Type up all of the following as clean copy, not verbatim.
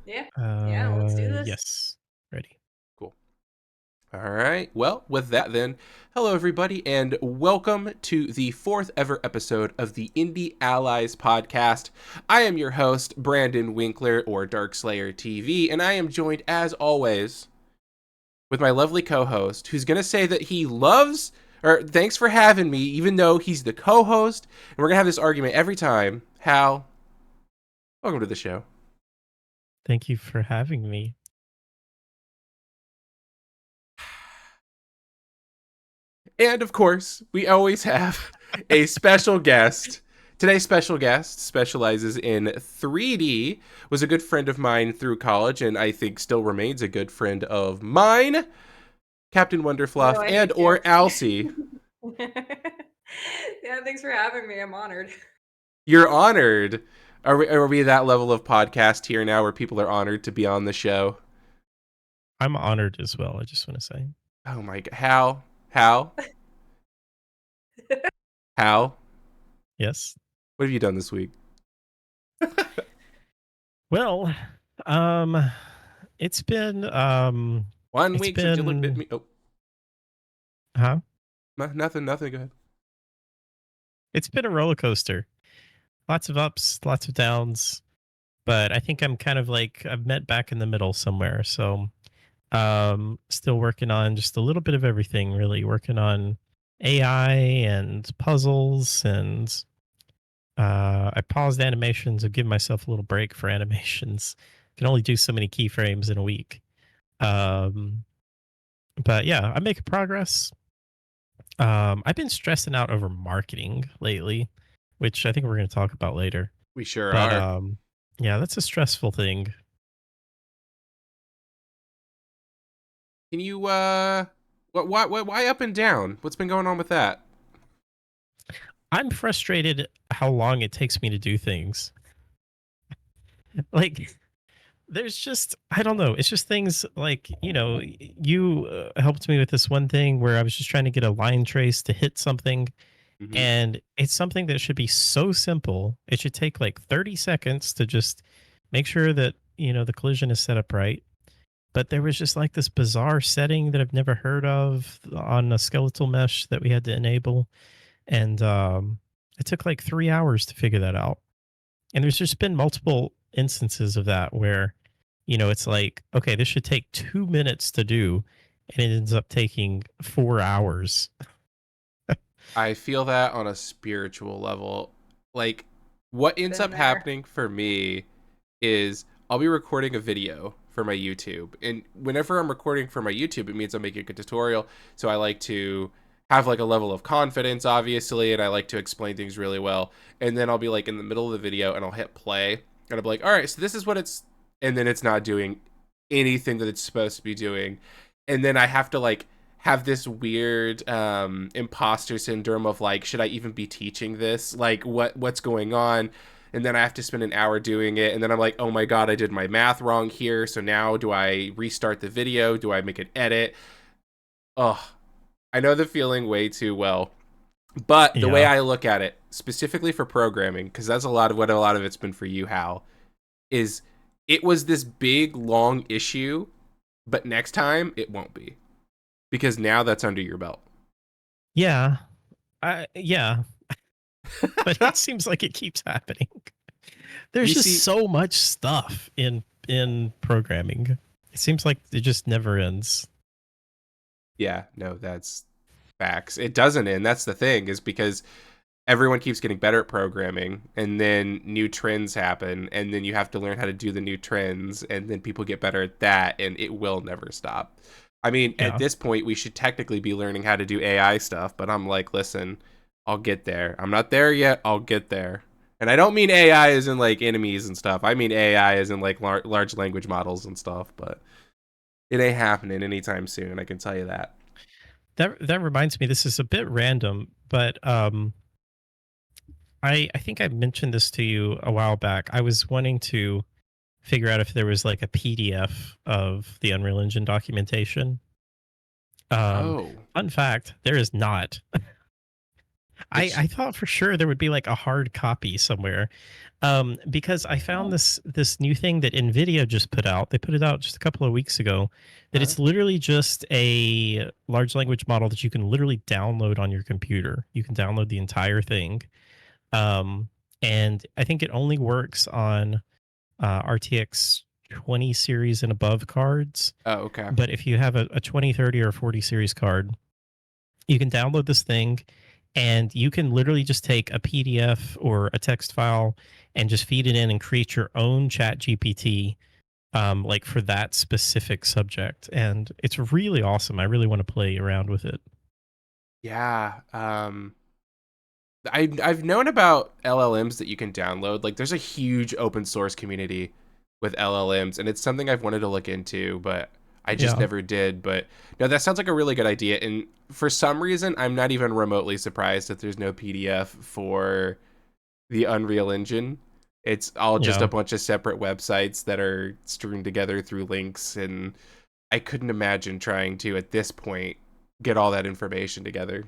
Yeah. Yeah, let's do this. Yes. Ready. Cool. All right. Well, with that then, hello everybody and welcome to the fourth ever episode of the Indie Allies podcast. I am your host, Brandon Winkler, or DarkslayerTV, and I am joined as always with my lovely co-host who's going to say that he loves, or thanks for having me, even though he's the co-host, and we're going to have this argument every time. Hal, welcome to the show. Thank you for having me. And of course, we always have a special guest. Today's special guest specializes in 3D, was a good friend of mine through college, and I think still remains a good friend of mine, Captain What do Wonderfluff I and hate or to? Alcey. Yeah, thanks for having me. I'm honored. You're honored. Are we that level of podcast here now where people are honored to be on the show? I'm honored as well, I just want to say. Oh my god. How? Yes. What have you done this week? Well, um it's been 1 week since you looked at me. Oh, huh? nothing, go ahead. It's been a roller coaster. Lots of ups, lots of downs, but I think I'm kind of like I've met back in the middle somewhere. So, still working on just a little bit of everything, really working on AI and puzzles and I paused animations and give myself a little break for animations. Can only do so many keyframes in a week. Um, but yeah, I'm making progress. I've been stressing out over marketing lately, which I think we're going to talk about later. We sure But are. yeah, that's a stressful thing. Can you why up and down? What's been going on with that? I'm frustrated how long it takes me to do things. Like there's just I don't know, it's just things like you helped me with this one thing where I was just trying to get a line trace to hit something, Mm-hmm. and it's something that should be so simple. It should take like 30 seconds to just make sure that the collision is set up right, but there was just like this bizarre setting that I've never heard of on a skeletal mesh that we had to enable, and it took like 3 hours to figure that out. And there's just been multiple instances of that where, it's like, okay, this should take 2 minutes to do, and it ends up taking 4 hours. I feel that on a spiritual level. Like, what ends Been up there. happening for me is I'll be recording a video for my YouTube. And whenever I'm recording for my YouTube, it means I'm making a tutorial. So I like to have like a level of confidence, obviously, and I like to explain things really well. And then I'll be like in the middle of the video and I'll hit play and I'll be like, all right, so this is what it's, and then it's not doing anything that it's supposed to be doing. And then I have to like have this weird imposter syndrome of like, should I even be teaching this? Like what's going on? And then I have to spend an hour doing it, and then I'm like, oh my god, I did my math wrong here. So now do I restart the video? Do I make an edit? Oh, I know the feeling way too well. But the way Yeah. I look at it, specifically for programming, because that's a lot of it's been for you, Hal, is it was this big long issue, but next time it won't be. Because now that's under your belt. Yeah. Yeah. But it seems like it keeps happening. There's You just see, so much stuff in programming. It seems like it just never ends. yeah, no, that's facts. It doesn't end. That's the thing, is because everyone keeps getting better at programming, and then new trends happen, and then you have to learn how to do the new trends, and then people get better at that, and it will never stop. I mean, at Yeah. this point, we should technically be learning how to do AI stuff, but I'm like, listen, I'll get there. I'm not there yet. I'll get there. And I don't mean AI as in like enemies and stuff. I mean AI as in like large language models and stuff, but it ain't happening anytime soon. I can tell you that. That reminds me, this is a bit random, but I think I mentioned this to you a while back. I was wanting to figure out if there was like a PDF of the Unreal Engine documentation. Oh, Fun fact, there is not. it's I thought for sure there would be like a hard copy somewhere. Because I found this new thing that Nvidia just put out. They put it out just a couple of weeks ago. That Huh? it's literally just a large language model that you can literally download on your computer. You can download the entire thing, um, and I think it only works on RTX 20 series and above cards. Oh, okay. But if you have a 20, 30, or 40 series card, you can download this thing and you can literally just take a PDF or a text file and just feed it in and create your own chat GPT, like for that specific subject. And it's really awesome. I really want to play around with it. Yeah. I've known about LLMs that you can download. Like, there's a huge open source community with LLMs, and it's something I've wanted to look into, but I just Yeah. never did. But no, that sounds like a really good idea. And for some reason, I'm not even remotely surprised that there's no PDF for the Unreal Engine. It's all just a Yeah. bunch of separate websites that are strewn together through links, and I couldn't imagine trying to, at this point, get all that information together.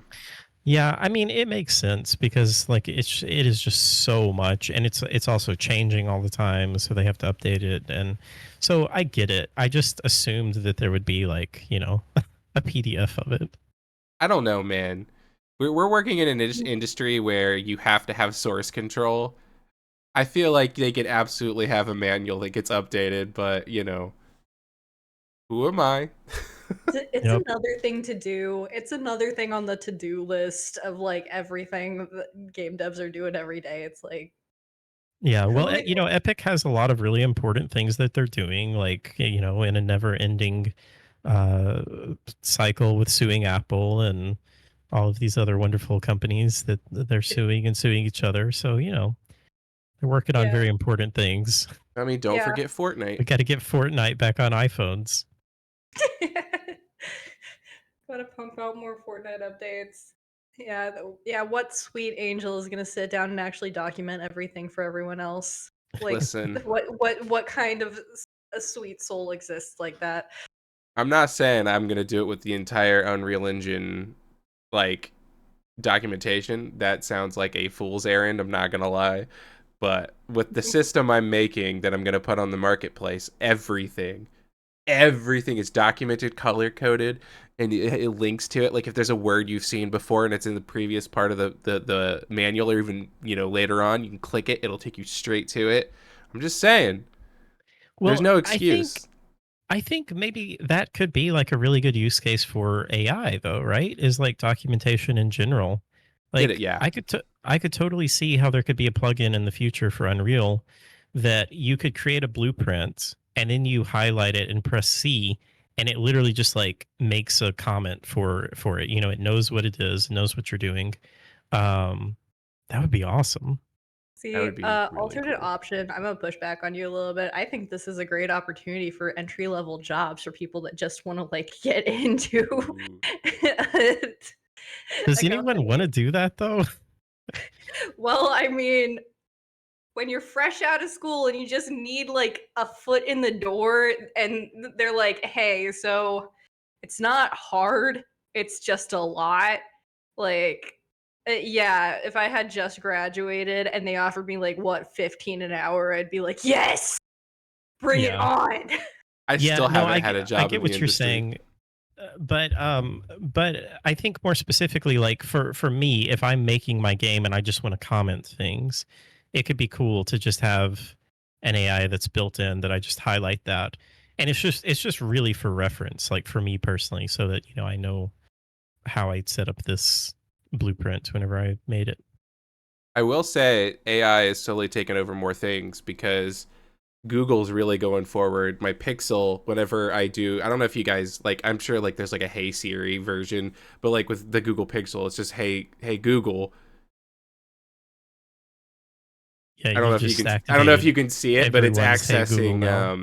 Yeah, I mean it makes sense because like it is just so much and it's also changing all the time so they have to update it and so I get it. I just assumed that there would be like, a PDF of it. I don't know, man. We're working in an industry where you have to have source control. I feel like they could absolutely have a manual that gets updated, but who am I? It's Yep. another thing to do. It's another thing on the to-do list of like everything that game devs are doing every day. It's like, Yeah, well, who Epic has a lot of really important things that they're doing, like, in a never-ending uh, cycle with suing Apple and all of these other wonderful companies that they're suing and suing each other. So, they're working on yeah. very important things. I mean, don't Yeah. forget Fortnite. We got to get Fortnite back on iPhones. Gotta pump out more Fortnite updates. Yeah, yeah. What sweet angel is gonna sit down and actually document everything for everyone else? Like, Listen, what kind of a sweet soul exists like that? I'm not saying I'm gonna do it with the entire Unreal Engine, like, documentation. That sounds like a fool's errand, I'm not gonna lie. But with the system I'm making that I'm gonna put on the marketplace, everything is documented, color coded, and it links to it. Like, if there's a word you've seen before and it's in the previous part of the manual, or even later on, you can click it, it'll take you straight to it. I'm just saying, there's Well, no I excuse. think I think maybe that could be like a really good use case for AI though, right? Is like documentation in general. Get it? Like Yeah. I could totally see how there could be a plugin in the future for Unreal that you could create a blueprint and then you highlight it and press C and it literally just like makes a comment for it. It knows what it is, knows what you're doing. Um that would be awesome. That See, would be really alternate cool. option. I'm gonna push back on you a little bit. I think this is a great opportunity for entry level jobs for people that just want to like get into Ooh. a, Does a anyone want company. to do that though? Well, I mean, when you're fresh out of school and you just need like a foot in the door, and they're like, "Hey, so it's not hard. It's just a lot." Like, yeah, if I had just graduated and they offered me like what 15 an hour, I'd be like, "Yes, bring it Yeah. on." I Yeah, still no, haven't had a I job get in the what you're industry. saying. But I think more specifically, like for me, if I'm making my game and I just want to comment things, it could be cool to just have an AI that's built in that I just highlight that, and it's just really for reference, like for me personally, so that I know how I'd set up this blueprint whenever I made it. I will say AI is slowly taking over more things because Google's really going forward. My Pixel, whenever I don't know if you guys like, I'm sure like there's like a Hey Siri version, but like with the Google Pixel, it's just hey Google. Yeah, you just I don't know if activated you can see it, but everyone's "Hey Google" now.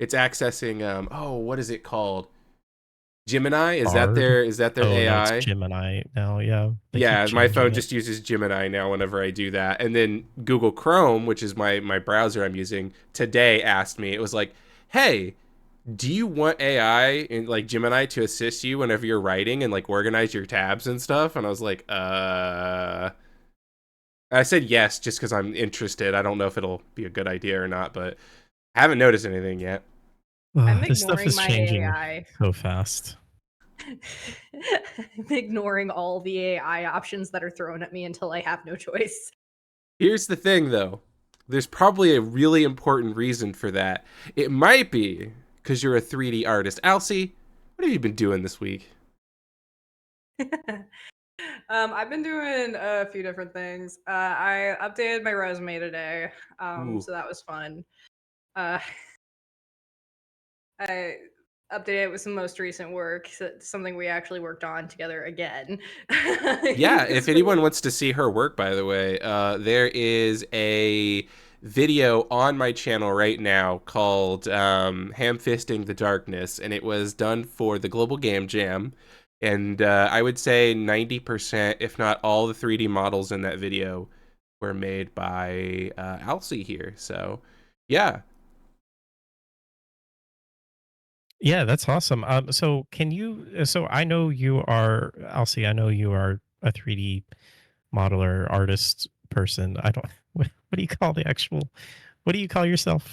it's accessing oh, what is it called? Gemini? Bard. Is that their Oh no, it's AI? Gemini now. Yeah, they keep Yeah, my phone changing it. just uses Gemini now whenever I do that. And then Google Chrome, which is my browser I'm using, today asked me, it was like, "Hey, do you want AI and like Gemini to assist you whenever you're writing and like organize your tabs and stuff?" And I was like, I said yes just because I'm interested. I don't know if it'll be a good idea or not, but I haven't noticed anything yet. I'm This stuff ignoring is my changing AI. so fast. I'm ignoring all the AI options that are thrown at me until I have no choice. Here's the thing, though. There's probably a really important reason for that. It might be because you're a 3D artist. Alcey, what have you been doing this week? I've been doing a few different things. I updated my resume today, Ooh. so that was fun. Uh, I updated it with some most recent work, something we actually worked on together again. Yeah, if 'Cause anyone wants to see her work, by the way, there is a video on my channel right now called Ham-Fisting the Darkness, and it was done for the Global Game Jam. And I would say 90%, if not all the 3D models in that video were made by Alcey here. So, yeah. Yeah, that's awesome. So can you? So I know you are, Alcey. I know you are a 3D modeler, artist, person. I don't. What do you call the actual? What do you call yourself?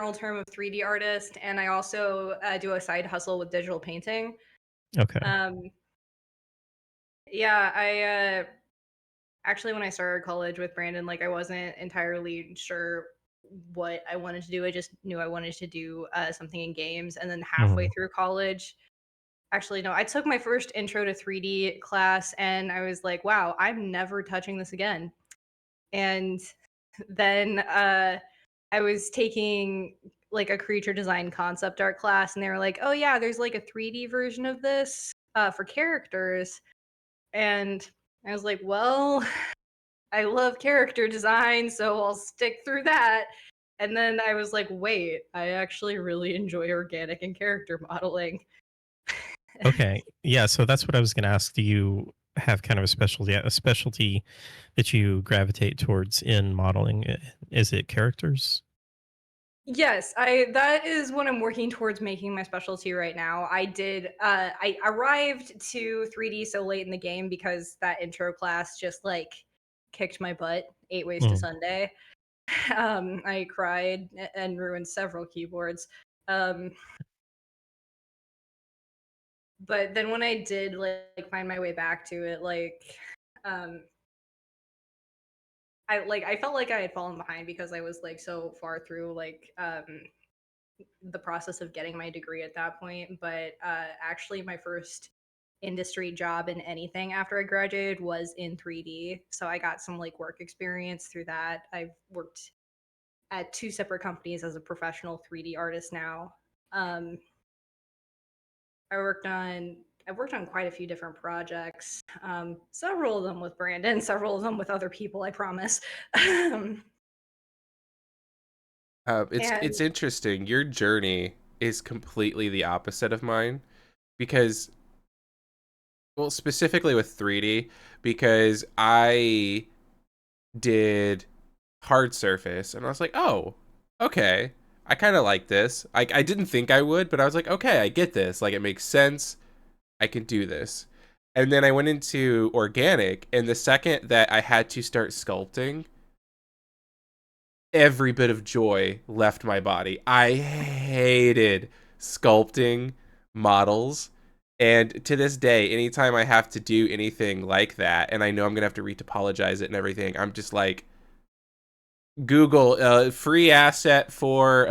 general term of 3D artist, and I also do a side hustle with digital painting. Okay. Um, yeah, I actually when I started college with Brandon, like I wasn't entirely sure what I wanted to do. I just knew I wanted to do something in games, and then halfway Mhm. through college, actually no, I took my first intro to 3D class, and I was like, wow, I'm never touching this again. And then I was taking like a creature design concept art class, and they were like, "Oh yeah, there's like a 3D version of this for characters." And I was like, "Well, I love character design, so I'll stick through that." And then I was like, "Wait, I actually really enjoy organic and character modeling." Okay. Yeah. So that's what I was going to ask. Do you have kind of a specialty that you gravitate towards in modeling? Is it characters? Yes, I that is what I'm working towards making my specialty right now. I arrived to 3D so late in the game because that intro class just like kicked my butt 8 ways to Mm. Sunday. I cried and ruined several keyboards. Um, but then when I did like find my way back to it, um I felt like I had fallen behind because I was like so far through the process of getting my degree at that point. But actually, my first industry job in anything after I graduated was in 3D. So I got some like work experience through that. I've worked at two separate companies as a professional 3D artist now. Um, I worked on I've worked on quite a few different projects. Several of them with Brandon, several of them with other people. I promise. It's And interesting. Your journey is completely the opposite of mine because, well, specifically with 3D, because I did hard surface and I was like, oh, okay, I kind of like this. I didn't think I would, but I was like, okay, I get this. Like, it makes sense. I can do this. And then I went into organic, and the second that I had to start sculpting, every bit of joy left my body. I hated sculpting models. And to this day, anytime I have to do anything like that, and I know I'm going to have to retopologize it and everything, I'm just like, Google free asset for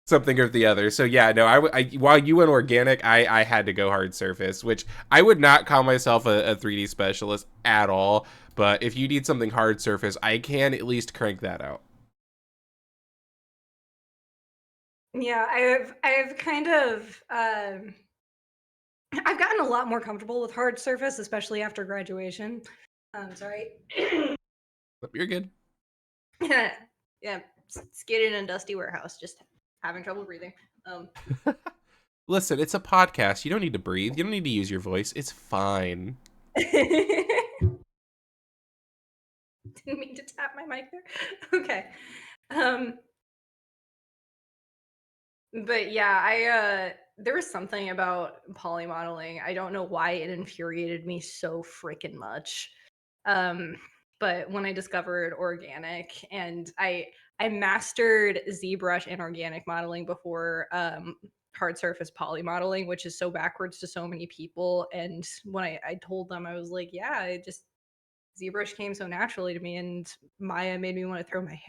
something or the other. So yeah, no, while you went organic, I had to go hard surface, which I would not call myself a 3D specialist at all. But if you need something hard surface, I can at least crank that out. yeah, I've kind of I've gotten a lot more comfortable with hard surface, especially after graduation. Sorry. You're good. Yeah, skated in a dusty warehouse, just having trouble breathing. Um, Listen, it's a podcast. You don't need to breathe. You don't need to use your voice. It's fine. didn't mean to tap my mic there. Okay. Um, but yeah, there was something about polymodeling. I don't know why it infuriated me so freaking much. But when I discovered organic, and I mastered ZBrush and organic modeling before hard surface poly modeling, which is so backwards to so many people. And when I told them, I was like, yeah, it just ZBrush came so naturally to me, and Maya made me want to throw my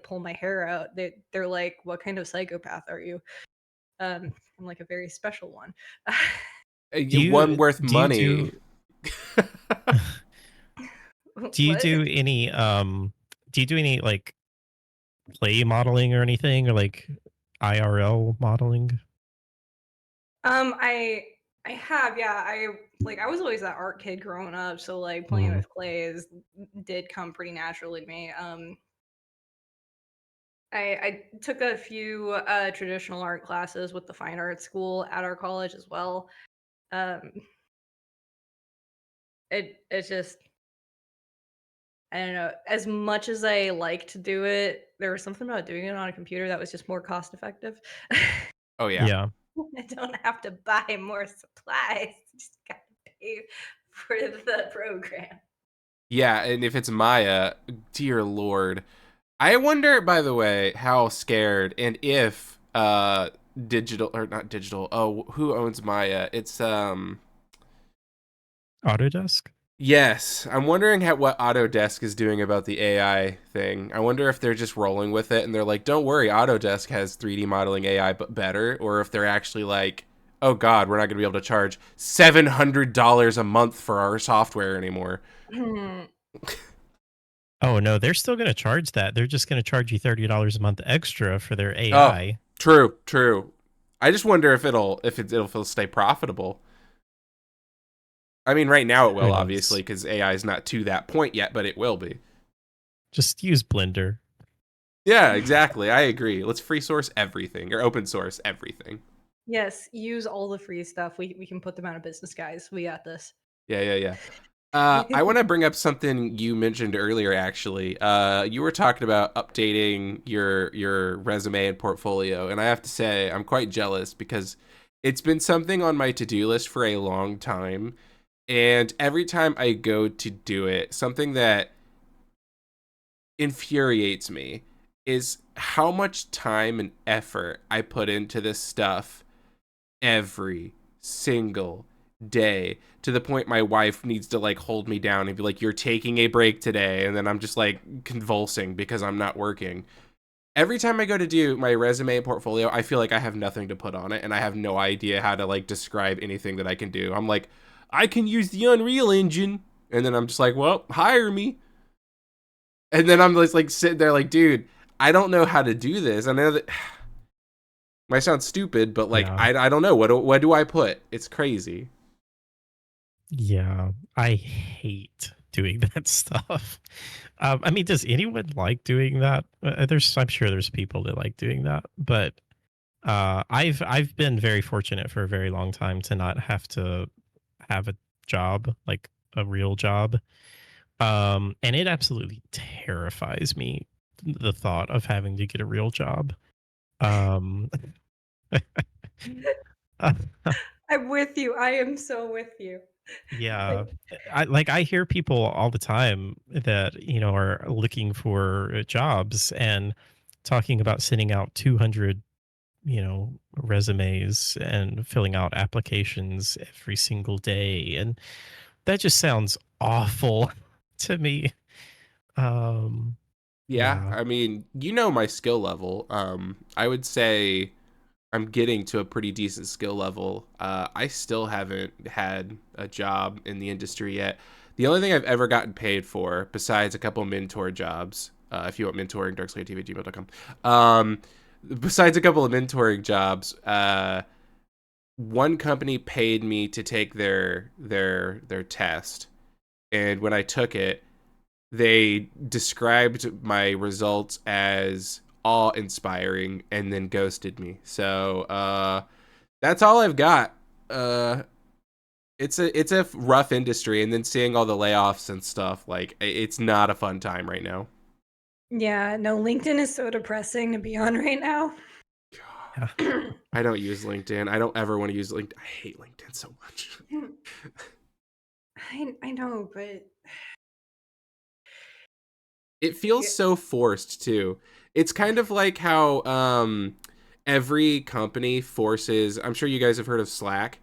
pull my hair out. They're like, what kind of psychopath are you? I'm like a very special one. One worth do you money. do you What? do any like play modeling or anything, or like IRL modeling? I have, yeah. I was always that art kid growing up, so like playing Mhm. with clay did come pretty naturally to me. I took a few traditional art classes with the fine art school at our college as well. Um, it's just, I don't know. As much as I like to do it, there was something about doing it on a computer that was just more cost effective. Oh yeah. Yeah. I don't have to buy more supplies. Just gotta pay for the program. Yeah, and if it's Maya, dear lord. I wonder, by the way, how scared and if digital or not digital. Oh, who owns Maya? It's Autodesk? yes. I'm wondering what Autodesk is doing about the AI thing. I wonder if they're just rolling with it and they're like, "Don't worry, Autodesk has 3D modeling AI but better," or if they're actually like, "Oh god, we're not going to be able to charge $700 a month for our software anymore." Hmm. Oh no, they're still going to charge that. They're just going to charge you $30 a month extra for their Oh, AI. true, true. I just wonder if it'll stay profitable. I mean, right now it Who will, obviously, knows? because AI is not to that point yet, but it will be. Just use Blender. Yeah, exactly. I agree. Let's free source everything or open source everything. Yes, use all the free stuff. We can put them out of business, guys. We got this. Yeah, yeah, yeah. I want to bring up something you mentioned earlier. Actually, you were talking about updating your resume and portfolio, and I have to say I'm quite jealous because it's been something on my to-do list for a long time, and every time I go to do it, something that infuriates me is how much time and effort I put into this stuff every single day, to the point my wife needs to like hold me down and be like, "You're taking a break today," and then I'm just like convulsing because I'm not working. Every time I go to do my resume and portfolio, I feel like I have nothing to put on it and I have no idea how to like describe anything that I can do. I'm like, I can use the Unreal Engine, and then I'm just like, well, hire me. And then I'm just like sitting there like, dude, I don't know how to do this. I know that might sound stupid, but like Yeah. I don't know, what do I put? It's crazy. Yeah. I hate doing that stuff. I mean, does anyone like doing that? I'm sure there's people that like doing that, but I've been very fortunate for a very long time to not have to have a job, like a real job. And it absolutely terrifies me, the thought of having to get a real job. Um, I'm with you. I am so with you. yeah, Like, I hear people all the time that are looking for jobs and talking about sending out 200 resumes and filling out applications every single day, and that just sounds awful to me. Um, Yeah, yeah. I mean, my skill level. I would say I'm getting to a pretty decent skill level. I still haven't had a job in the industry yet. The only thing I've ever gotten paid for, besides a couple mentor jobs, if you want mentoring, DarkslayerTV@gmail.com. Besides a couple of mentoring jobs, one company paid me to take their test, and when I took it, they described my results as awe-inspiring and then ghosted me. So that's all I've got. Uh, it's a rough industry, and then seeing all the layoffs and stuff, like it's not a fun time right now. yeah, no, LinkedIn is so depressing to be on right now. I don't use LinkedIn. I don't ever want to use LinkedIn. I hate LinkedIn so much. I know, but It feels so forced too. It's kind of like how every company forces, I'm sure you guys have heard of Slack.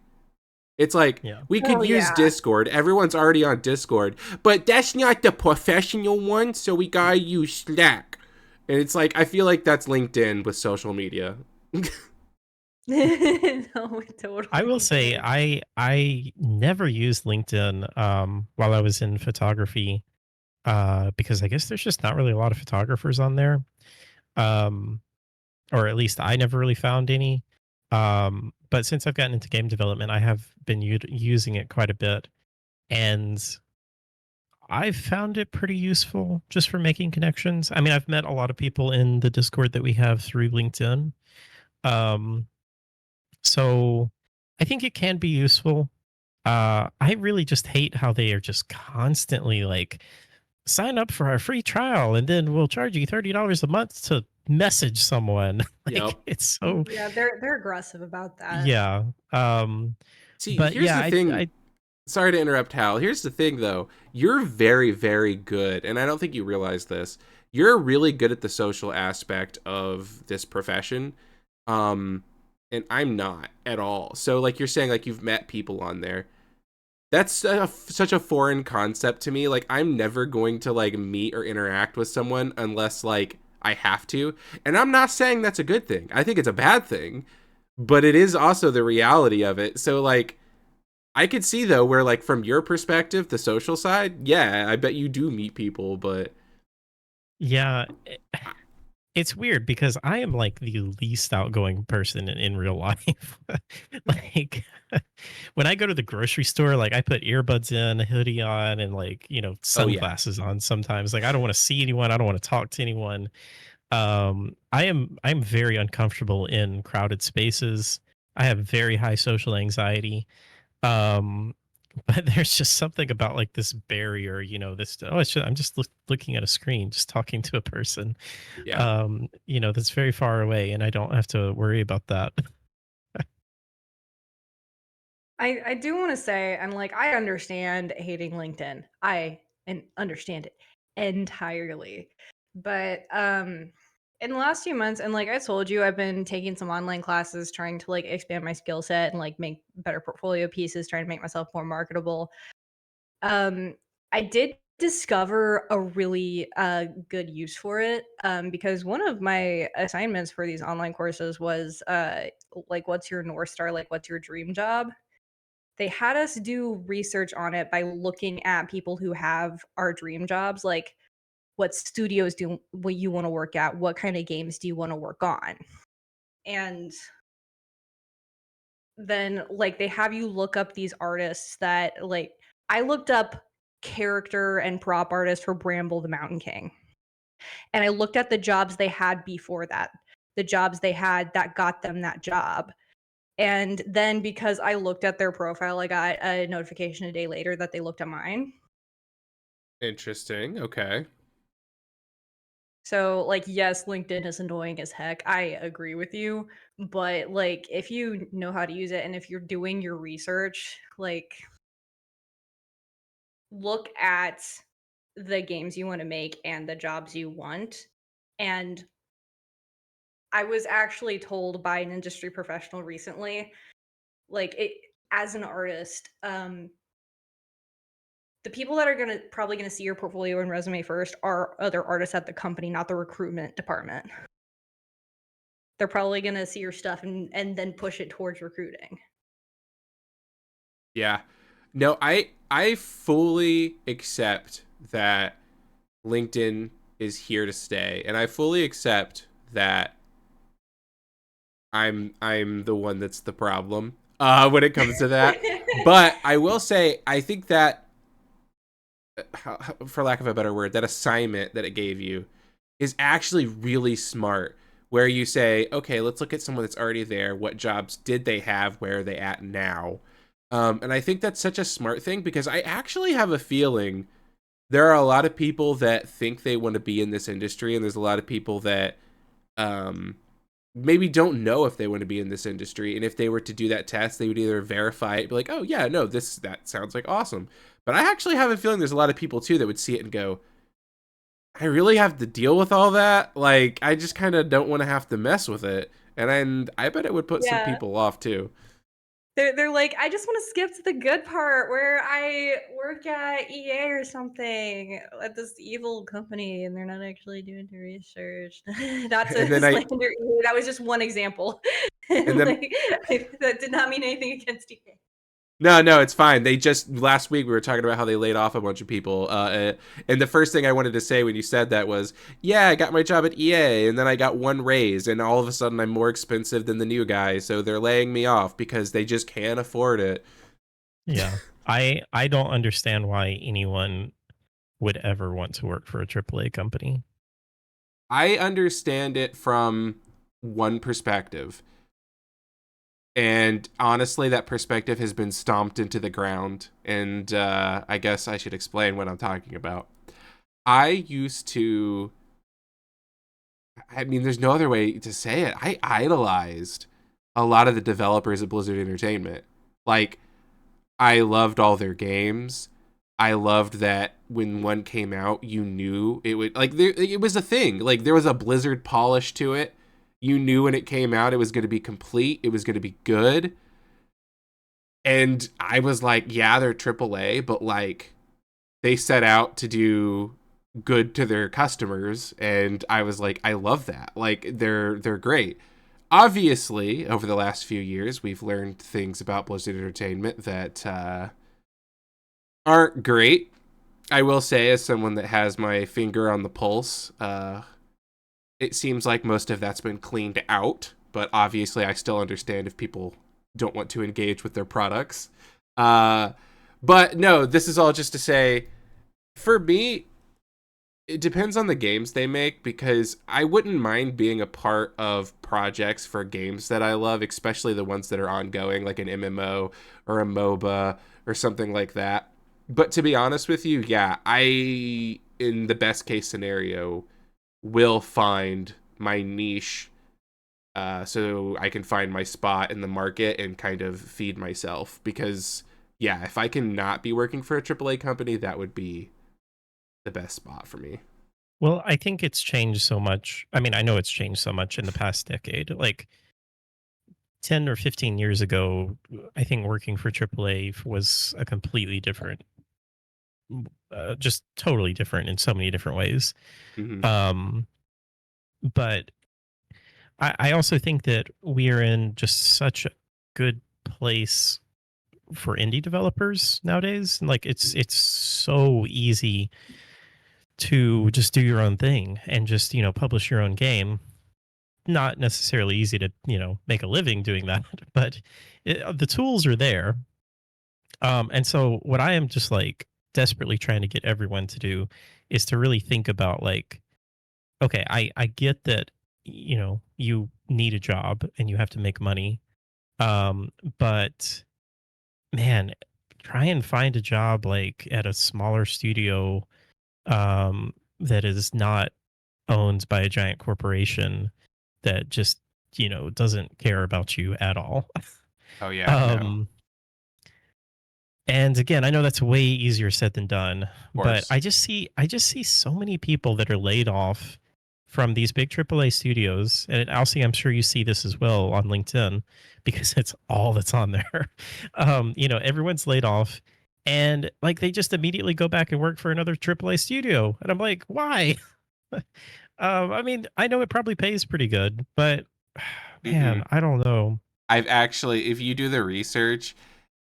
It's like, Yeah. we could use Discord. Everyone's already on Discord, but that's not the professional one, so we gotta use Slack. And it's like, I feel like that's LinkedIn with social media. no, it totally I will say is. I never used LinkedIn while I was in photography because I guess there's just not really a lot of photographers on there. Um or at least I never really found any. But since I've gotten into game development, I have been using it quite a bit, and I've found it pretty useful just for making connections. I mean, I've met a lot of people in the Discord that we have through LinkedIn. Um, so I think it can be useful. I really just hate how they are just constantly like, sign up for our free trial and then we'll charge you $30 a month to message someone. Like, Yep. it's so, Yeah, they're aggressive about that. yeah. See, But here's yeah, the thing. I Sorry to interrupt, Hal. Here's the thing, though. You're very, very good, and I don't think you realize this. You're really good at the social aspect of this profession, um, and I'm not at all. So, like you're saying, like you've met people on there. That's such a foreign concept to me. Like, I'm never going to like meet or interact with someone unless like I have to. And I'm not saying that's a good thing. I think it's a bad thing, but it is also the reality of it. So, like, I could see though where like from your perspective, the social side, yeah, I bet you do meet people, but yeah, it's weird because I am like the least outgoing person in real life. Like when I go to the grocery store, like I put earbuds in, a hoodie on, and like, oh yeah, sunglasses on sometimes. Like I don't want to see anyone, I don't want to talk to anyone. I'm very uncomfortable in crowded spaces. I have very high social anxiety. Um, but there's just something about like this barrier, this, oh, I'm just looking at a screen, just talking to a person, yeah, that's very far away, and I don't have to worry about that. I do want to say, I'm like, I understand hating LinkedIn. I understand it entirely. But in the last few months, and like I told you, I've been taking some online classes trying to like expand my skill set and like make better portfolio pieces, trying to make myself more marketable. Um, I did discover a really good use for it because one of my assignments for these online courses was like, what's your North Star? Like, what's your dream job? They had us do research on it by looking at people who have our dream jobs, like what studios do what you want to work at, what kind of games do you want to work on? And then like they have you look up these artists that like I looked up character and prop artists for Bramble the Mountain King. And I looked at the jobs they had before that, the jobs they had that got them that job. And then because I looked at their profile, I got a notification a day later that they looked at mine. interesting. Okay, So, like, yes, LinkedIn is annoying as heck. I agree with you. But, like, if you know how to use it and if you're doing your research, like, look at the games you want to make and the jobs you want. And I was actually told by an industry professional recently, like, it as an artist, the people that are probably gonna see your portfolio and resume first are other artists at the company, not the recruitment department. They're probably gonna see your stuff and then push it towards recruiting. yeah, no, I fully accept that LinkedIn is here to stay, and I fully accept that I'm the one that's the problem when it comes to that. But I will say, I think that for lack of a better word, that assignment that it gave you is actually really smart. Where you say, okay, let's look at someone that's already there. What jobs did they have? Where are they at now? And I think that's such a smart thing because I actually have a feeling there are a lot of people that think they want to be in this industry, and there's a lot of people that maybe don't know if they want to be in this industry, and if they were to do that test, they would either verify it, be like, oh yeah, no, that sounds like awesome. But I actually have a feeling there's a lot of people too that would see it and go, I really have to deal with all that. Like, I just kind of don't want to have to mess with it, and I bet it would put some Yeah. people off too. They're like, I just want to skip to the good part where I work at EA or something at this evil company, and they're not actually doing the research. Not And to then slander EA. That was just one example. And then Like, that did not mean anything against EA. No, it's fine. They just last week we were talking about how they laid off a bunch of people, and the first thing I wanted to say when you said that was, yeah, I got my job at EA, and then I got one raise, and all of a sudden I'm more expensive than the new guy, so they're laying me off because they just can't afford it. Yeah. I don't understand why anyone would ever want to work for a AAA company. I understand it from one perspective. And honestly, that perspective has been stomped into the ground. And I guess I should explain what I'm talking about. I used to, I mean, there's no other way to say it. I idolized a lot of the developers at Blizzard Entertainment. Like, I loved all their games. I loved that when one came out, you knew it would, like, it was a thing. Like, there was a Blizzard polish to it. You knew when it came out, it was going to be complete. It was going to be good. And I was like, yeah, they're AAA, but like, they set out to do good to their customers. And I was like, I love that. Like, they're great. Obviously, over the last few years, we've learned things about Blizzard Entertainment that aren't great. I will say, as someone that has my finger on the pulse, it seems like most of that's been cleaned out, but obviously I still understand if people don't want to engage with their products. But no, this is all just to say, for me, it depends on the games they make, because I wouldn't mind being a part of projects for games that I love, especially the ones that are ongoing, like an MMO or a MOBA or something like that. But to be honest with you, yeah, I, in the best case scenario, will find my niche, so I can find my spot in the market and kind of feed myself. Because, yeah, if I can not be working for a AAA company, that would be the best spot for me. Well, I think it's changed so much. I mean, I know it's changed so much in the past decade. Like 10 or 15 years ago, I think working for AAA was a completely different, just totally different in so many different ways. Mm-hmm. But I also think that we are in just such a good place for indie developers nowadays. Like it's so easy to just do your own thing and just, publish your own game. Not necessarily easy to, make a living doing that, but the tools are there. And so what I am just like desperately trying to get everyone to do is to really think about like, okay, I get that, you need a job and you have to make money. But man, try and find a job like at a smaller studio that is not owned by a giant corporation that just, doesn't care about you at all. Oh yeah, no, of um And again, I know that's way easier said than done, but course. I just see so many people that are laid off from these big AAA studios. And Alcey, I'm sure you see this as well on LinkedIn because it's all that's on there. Everyone's laid off and like they just immediately go back and work for another AAA studio. And I'm like, why? I mean, I know it probably pays pretty good, but Mm-mm. man, I don't know. I've actually, if you do the research,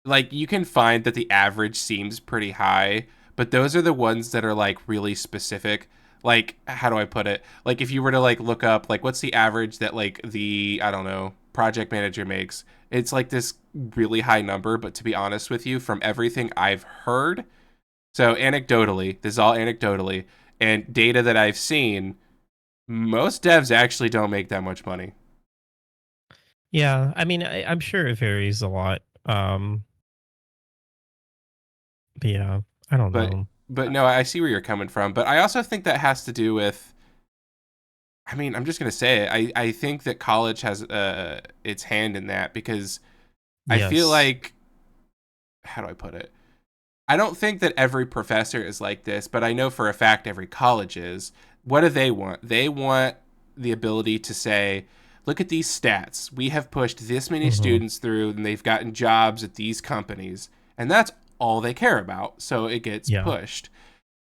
like, you can find that the average seems pretty high, but those are the ones that are like really specific. Like, how do I put it? Like, if you were to like look up like what's the average that like the, I don't know, project manager makes, it's like this really high number. But to be honest with you, from everything I've heard, so anecdotally, this is all anecdotally, and data that I've seen, most devs actually don't make that much money. Yeah, I mean, I'm sure it varies a lot. But yeah, I don't But know. but no, I see where you're coming from. But I also think that has to do with, I mean, I'm just gonna say it. I think that college has its hand in that, because I feel Yes. like, how do I put it? I don't think that every professor is like this, but I know for a fact every college is. What do they want? They want the ability to say, look at these stats. We have pushed this many Hmm. students through and they've gotten jobs at these companies. And that's all they care about. So it gets Yeah. pushed.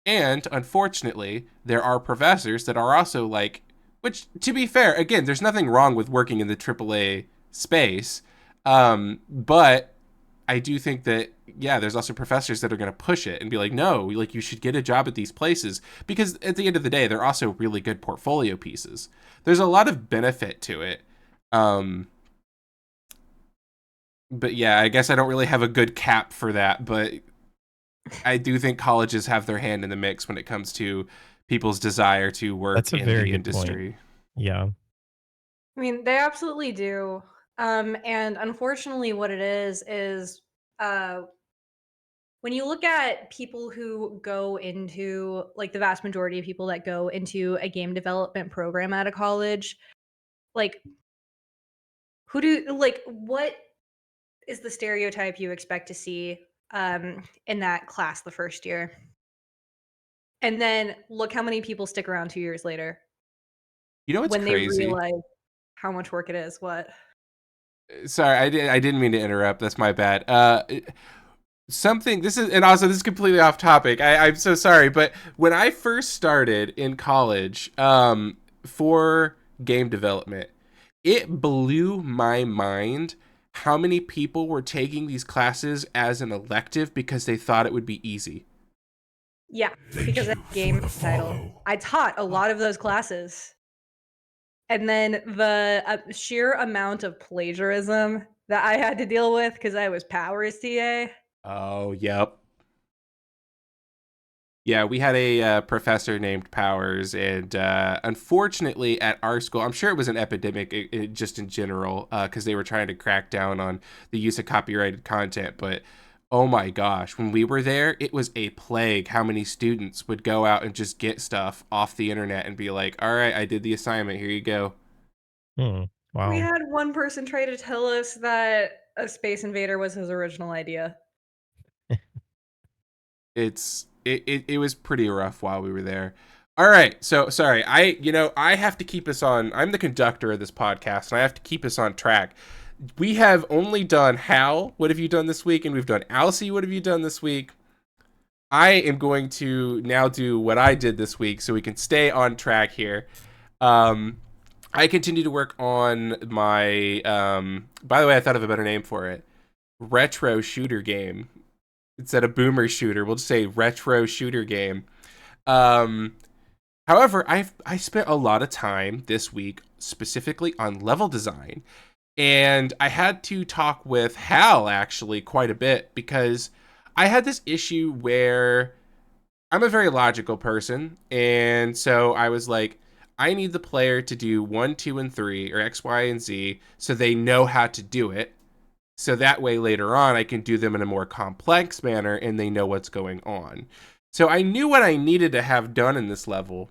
And unfortunately, there are professors that are also like, which, to be fair, again, there's nothing wrong with working in the AAA space. But I do think that, yeah, there's also professors that are going to push it and be like, no, like, you should get a job at these places, because at the end of the day, they're also really good portfolio pieces. There's a lot of benefit to it. Um, but yeah, I guess I don't really have a good cap for that, but I do think colleges have their hand in the mix when it comes to people's desire to work That's a in very the good point. industry. Yeah. I mean, they absolutely do. And unfortunately, what it is uh, when you look at people who go into, like, the vast majority of people that go into a game development program at a college, like, what is the stereotype you expect to see in that class the first year? And then look how many people stick around 2 years later You know what's when they crazy? realize how much work it is. What? Sorry, I didn't mean to interrupt. That's my bad. Something, this is, and also this is completely off topic. I'm so sorry, but when I first started in college, for game development, it blew my mind how many people were taking these classes as an elective because they thought it would be easy. Yeah, Thank because that you game for the title. follow. I taught a lot of those classes. And then the sheer amount of plagiarism that I had to deal with because I was Powers TA. Oh, yep. Yeah, we had a professor named Powers, and unfortunately, at our school, I'm sure it was an epidemic just in general, because they were trying to crack down on the use of copyrighted content. But oh my gosh, when we were there, it was a plague how many students would go out and just get stuff off the internet and be like, all right, I did the assignment. Here you go. Hmm. We Wow. had one person try to tell us that a Space Invader was his original idea. It was pretty rough while we were there. All right, so sorry, I have to keep us on. I'm the conductor of this podcast, and I have to keep us on track. We have only done Hal. What have you done this week? And we've done Alcey. What have you done this week? I am going to now do what I did this week, so we can stay on track here. Um, I continue to work on my. By the way, I thought of a better name for it. Retro shooter game. Instead of boomer shooter, we'll just say retro shooter game. Um, However, I spent a lot of time this week specifically on level design, and I had to talk with Hal actually quite a bit, because I had this issue where I'm a very logical person, and so I was like, I need the player to do 1, 2, and 3, or X, Y, and Z, so they know how to do it. So that way later on I can do them in a more complex manner and they know what's going on. So I knew what I needed to have done in this level,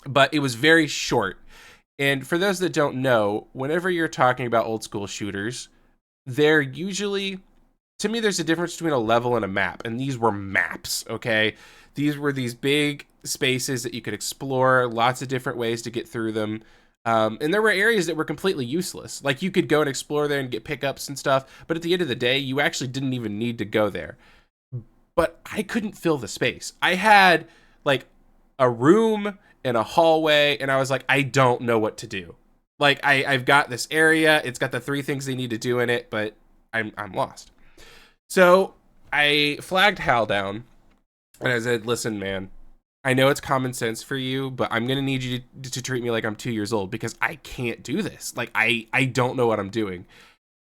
but it was very short. And for those that don't know, whenever you're talking about old school shooters, they're usually, to me, there's a difference between a level and a map. And these were maps, okay? These were these big spaces that you could explore, lots of different ways to get through them. And there were areas that were completely useless. Like, you could go and explore there and get pickups and stuff, but at the end of the day, you actually didn't even need to go there. But I couldn't fill the space. I had, like, a room and a hallway, and I was like, I don't know what to do. Like, I've got this area, it's got the 3 things they need to do in it, but I'm lost. So I flagged Hal down, and I said, listen, man, I know it's common sense for you, but I'm going to need you to treat me like I'm 2 years old, because I can't do this. Like, I don't know what I'm doing.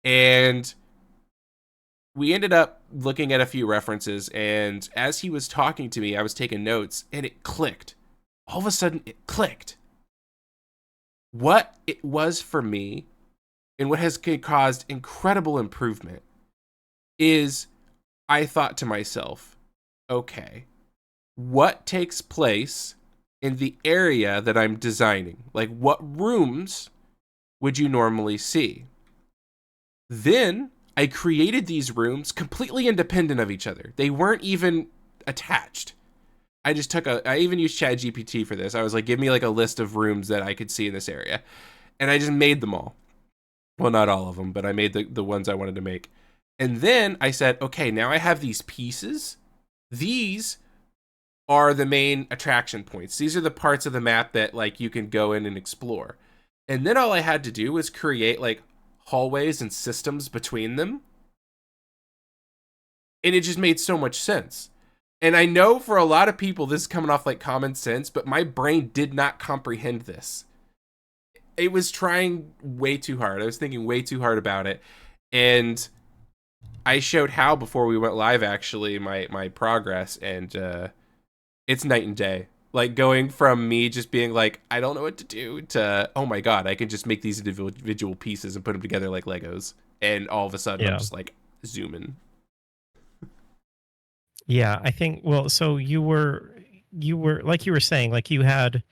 And we ended up looking at a few references, and as he was talking to me, I was taking notes, and it clicked. All of a sudden, it clicked. What it was for me, and what has caused incredible improvement, is I thought to myself, okay, what takes place in the area that I'm designing. Like, what rooms would you normally see? Then I created these rooms completely independent of each other. They weren't even attached. I even used ChatGPT for this. I was like, give me like a list of rooms that I could see in this area. And I just made them all. Well, not all of them, but I made the ones I wanted to make. And then I said, okay, now I have these pieces. These are the main attraction points. These are the parts of the map that like you can go in and explore. And then all I had to do was create like hallways and systems between them. And it just made so much sense. And I know for a lot of people, this is coming off like common sense, but my brain did not comprehend this. It was trying way too hard. I was thinking way too hard about it. And I showed Hal before we went live, actually, my progress. And it's night and day. Like going from me just being like, I don't know what to do, to, oh my God, I can just make these individual pieces and put them together like Legos. And all of a sudden, I'm just like zooming. Yeah, I think, well, so you were like you were saying, like you had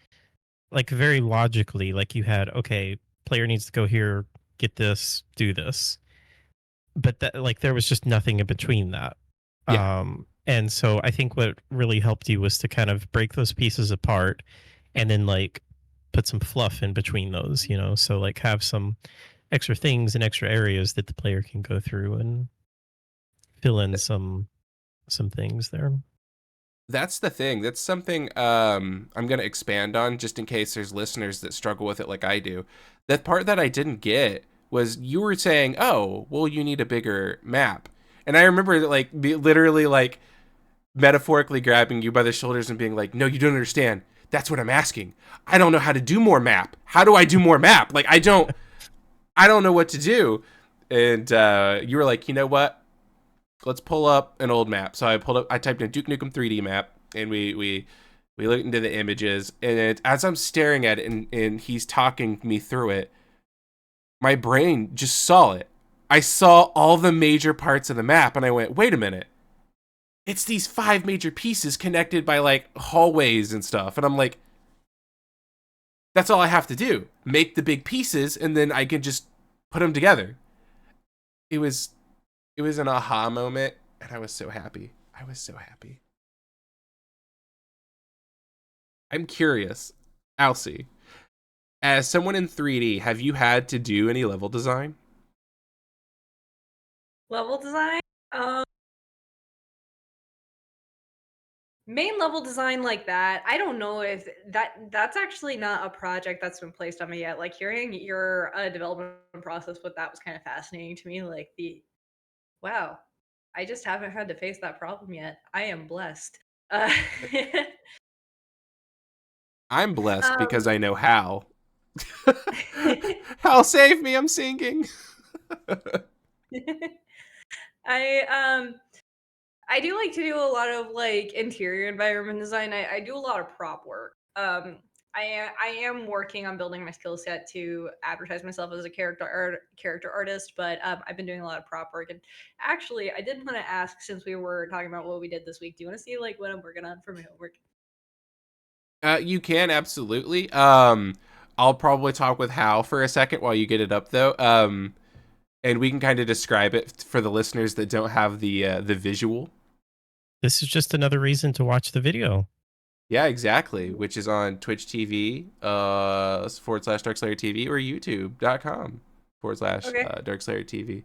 like very logically, like you had, okay, player needs to go here, get this, do this. But that, like, there was just nothing in between that. Yeah. And so I think what really helped you was to kind of break those pieces apart and then like put some fluff in between those, you know, so like have some extra things and extra areas that the player can go through and fill in some things there. That's the thing. That's something I'm going to expand on just in case there's listeners that struggle with it like I do. That part that I didn't get was you were saying, oh, well, you need a bigger map. And I remember like literally like metaphorically grabbing you by the shoulders and being like, no, you don't understand. That's what I'm asking. I don't know how to do more map. How do I do more map? Like, I don't know what to do. And you were like, you know what? Let's pull up an old map. So I typed in Duke Nukem 3D map, and we looked into the images, and as I'm staring at it and he's talking me through it, my brain just saw it. I saw all the major parts of the map, and I went, wait a minute. It's these 5 major pieces connected by like hallways and stuff. And I'm like, that's all I have to do. Make the big pieces, and then I can just put them together. It was an aha moment, and I was so happy. I'm curious, Alcey, as someone in 3D, have you had to do any level design? Level design? Main level design like that, I don't know if that's actually not a project that's been placed on me yet. Like hearing your development process with that was kind of fascinating to me. Like wow, I just haven't had to face that problem yet. I am blessed. I'm blessed because um, I know how. Hal, save me, I'm sinking. I I do like to do a lot of like interior environment design. I do a lot of prop work. I am working on building my skill set to advertise myself as a character artist, but I've been doing a lot of prop work. And actually, I did want to ask, since we were talking about what we did this week, do you want to see like what I'm working on for my homework? You can, absolutely. I'll probably talk with Hal for a second while you get it up, though. And we can kind of describe it for the listeners that don't have the visual. This is just another reason to watch the video. Yeah, exactly. Which is on Twitch TV / DarkslayerTV or YouTube.com / Okay. DarkslayerTV.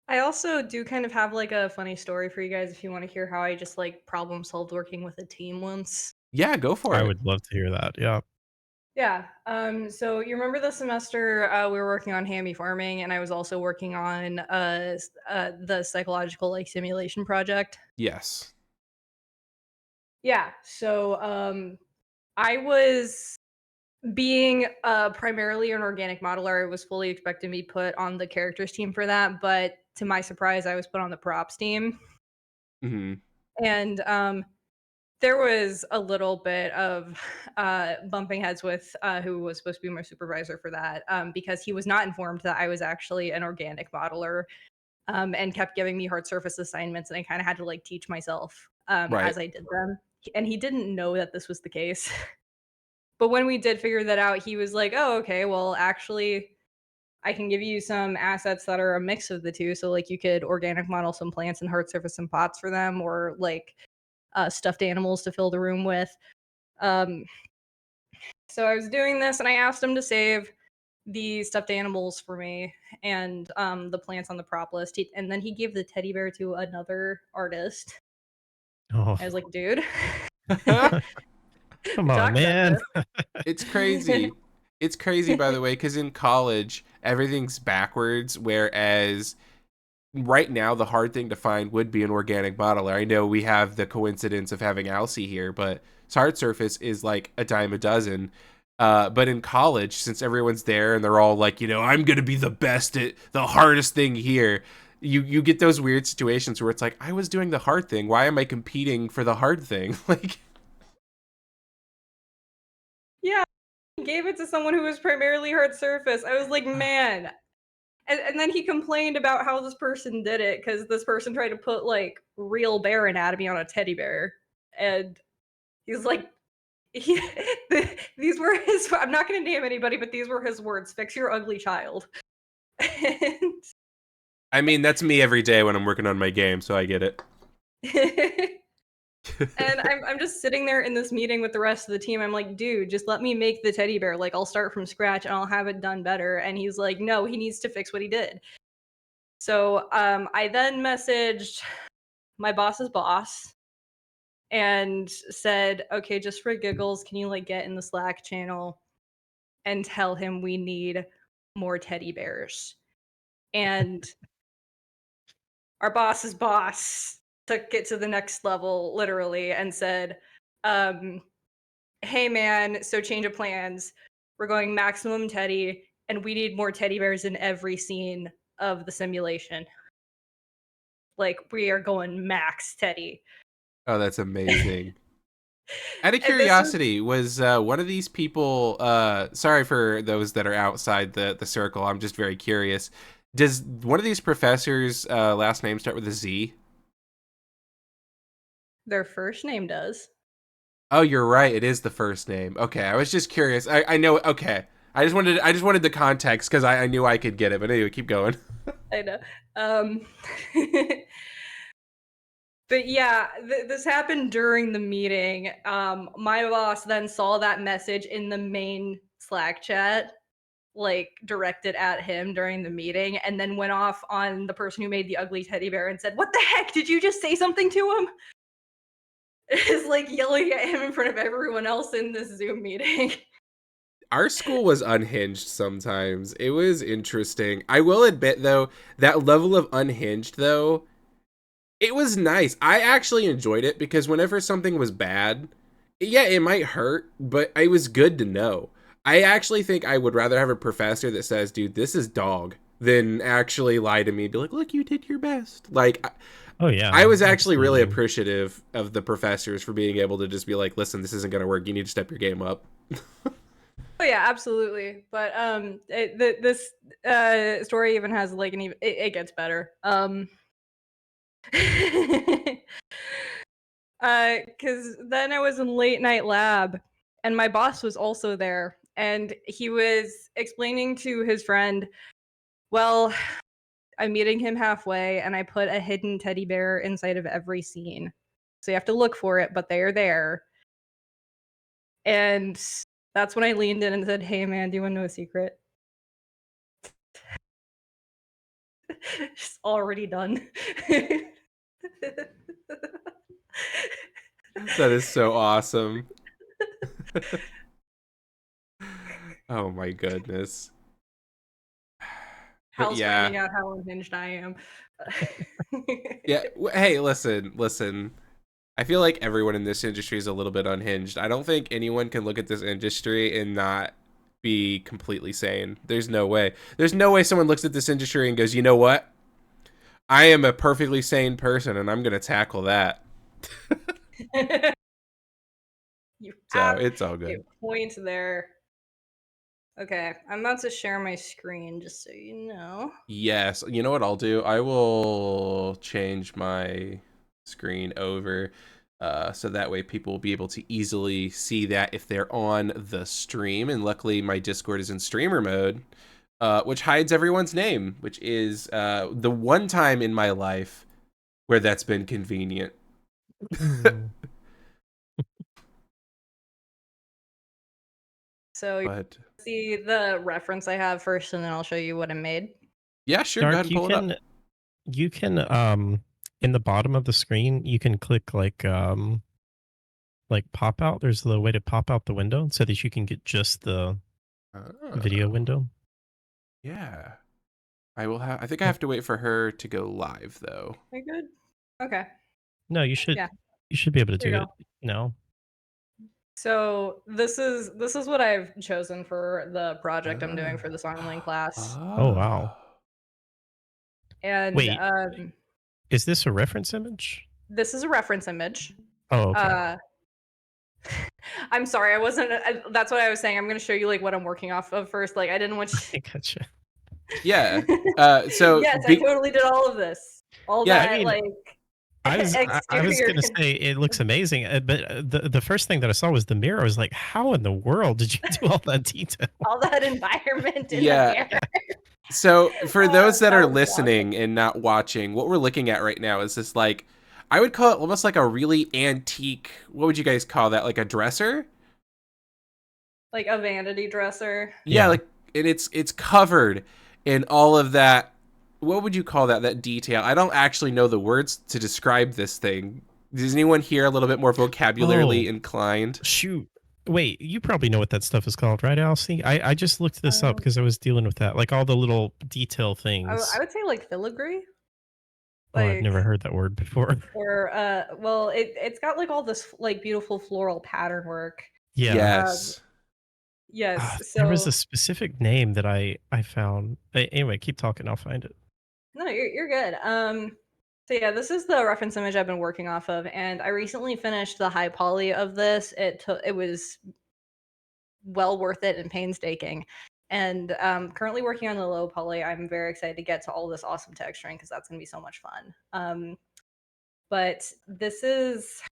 I also do kind of have like a funny story for you guys if you want to hear how I just like problem solved working with a team once. Yeah, go for I it. would love to hear that. Yeah. Yeah. So you remember the semester we were working on hammy farming, and I was also working on the psychological like simulation project. Yes. Yeah. So I was being primarily an organic modeler. I was fully expecting to be put on the characters team for that, but to my surprise, I was put on the props team, Mm-hmm. and there was a little bit of bumping heads with who was supposed to be my supervisor for that, because he was not informed that I was actually an organic modeler, and kept giving me hard surface assignments, and I kind of had to like teach myself Right. as I did them. And he didn't know that this was the case. But when we did figure that out, he was like, oh, okay, well, actually, I can give you some assets that are a mix of the two. So, like, you could organic model some plants and hard surface some pots for them, or like stuffed animals to fill the room with. So I was doing this, and I asked him to save the stuffed animals for me and the plants on the prop list. And then he gave the teddy bear to another artist. Oh, I was like, dude, come on, talk about man. this. It's crazy. It's crazy, by the way, because in college, everything's backwards, whereas right now the hard thing to find would be an organic modeler. I know we have the coincidence of having Alcey here, but hard surface is like a dime a dozen. But in college, since everyone's there and they're all like, you know, I'm gonna be the best at the hardest thing here, you get those weird situations where it's like, I was doing the hard thing. Why am I competing for the hard thing? Like, Yeah, he gave it to someone who was primarily hard surface. I was like, man. And then he complained about how this person did it because this person tried to put like real bear anatomy on a teddy bear. And he's like, these were his, I'm not going to name anybody, but these were his words: fix your ugly child. And I mean, that's me every day when I'm working on my game, so I get it. and I'm just sitting there in this meeting with the rest of the team. I'm like, dude, just let me make the teddy bear. Like, I'll start from scratch and I'll have it done better. And he's like, no, he needs to fix what he did. So I then messaged my boss's boss and said, okay, just for giggles, can you like get in the Slack channel and tell him we need more teddy bears? And our boss's boss took it to the next level, literally, and said, hey man, so change of plans. We're going maximum teddy, and we need more teddy bears in every scene of the simulation. Like, we are going max teddy. Oh, that's amazing. Out of And this was curiosity, was one of these people, sorry for those that are outside the circle, I'm just very curious. Does one of these professors' last name start with a Z? their first name does. Oh, you're right. It is the first name. Okay, I was just curious. I know. Okay, I just wanted the context because I knew I could get it. But anyway, keep going. I know. But yeah, this happened during the meeting. My boss then saw that message in the main Slack chat, like directed at him during the meeting, and then went off on the person who made the ugly teddy bear and said, "What the heck? Did you just say something to him?" Is like yelling at him in front of everyone else in this Zoom meeting. Our school was unhinged sometimes. It was interesting. I will admit though, that level of unhinged though, it was nice. I actually enjoyed it because whenever something was bad, yeah, it might hurt, but it was good to know. I actually think I would rather have a professor that says, dude, this is dog, than actually lie to me and be like, look, you did your best. Like, Oh yeah, I was actually really absolutely. appreciative of the professors for being able to just be like, listen, this isn't going to work. You need to step your game up. Oh yeah, absolutely. But this story even has like it gets better. Because then I was in late night lab, and my boss was also there, and he was explaining to his friend, well, I'm meeting him halfway, and I put a hidden teddy bear inside of every scene. So you have to look for it, but they are there. And that's when I leaned in and said, hey man, do you want to know a secret? It's already done. That is so awesome. Oh my goodness. But Hal's yeah. finding out how unhinged I am. Yeah. Hey, listen. I feel like everyone in this industry is a little bit unhinged. I don't think anyone can look at this industry and not be completely sane. There's no way. There's no way someone looks at this industry and goes, you know what? I am a perfectly sane person and I'm going to tackle that. You So have it's all a good. point there. Okay, I'm about to share my screen just so you know. Yes. You know what I'll do? I will change my screen over So that way people will be able to easily see that if they're on the stream. And luckily my Discord is in streamer mode, which hides everyone's name, which is the one time in my life where that's been convenient. So you But see the reference I have first, and then I'll show you what I made. yeah, sure, go ahead and pull it up. You can in the bottom of the screen you can click like pop out. There's the way to pop out the window so that you can get just the video window. Yeah. I think I have to wait for her to go live though. Are you good? Okay. No, you should be able to do it now. So this is what I've chosen for the project I'm doing for this online class. Oh wow. And wait, is this a reference image? This is a reference image. Oh, okay. I'm sorry, I wasn't. That's what I was saying. I'm going to show you like what I'm working off of first. Like I didn't want you. I gotcha. Yeah. So yes, I totally did all of this. All that, I mean, like. I was gonna say it looks amazing, but the first thing that I saw was the mirror. I was like, how in the world did you do all that detail? All that environment in the mirror. So for those that are listening and not watching, what we're looking at right now is this, like, I would call it almost like a really antique, what would you guys call that? Like a dresser? Like a vanity dresser. Yeah, like, and it's covered in all of that. What would you call that? That detail? I don't actually know the words to describe this thing. Does anyone here a little bit more vocabulary inclined? Shoot. Wait, you probably know what that stuff is called, right, Alcey? I just looked this up because I was dealing with that, like all the little detail things. I would say like filigree. Oh, I've never heard that word before. Or well, it's got like all this like beautiful floral pattern work. Yeah. Yes. Yes. So there was a specific name that I found. Anyway, keep talking. I'll find it. No, you're good. So yeah, this is the reference image I've been working off of, and I recently finished the high poly of this. It was well worth it and painstaking. And currently working on the low poly. I'm very excited to get to all this awesome texturing because that's gonna be so much fun. But this is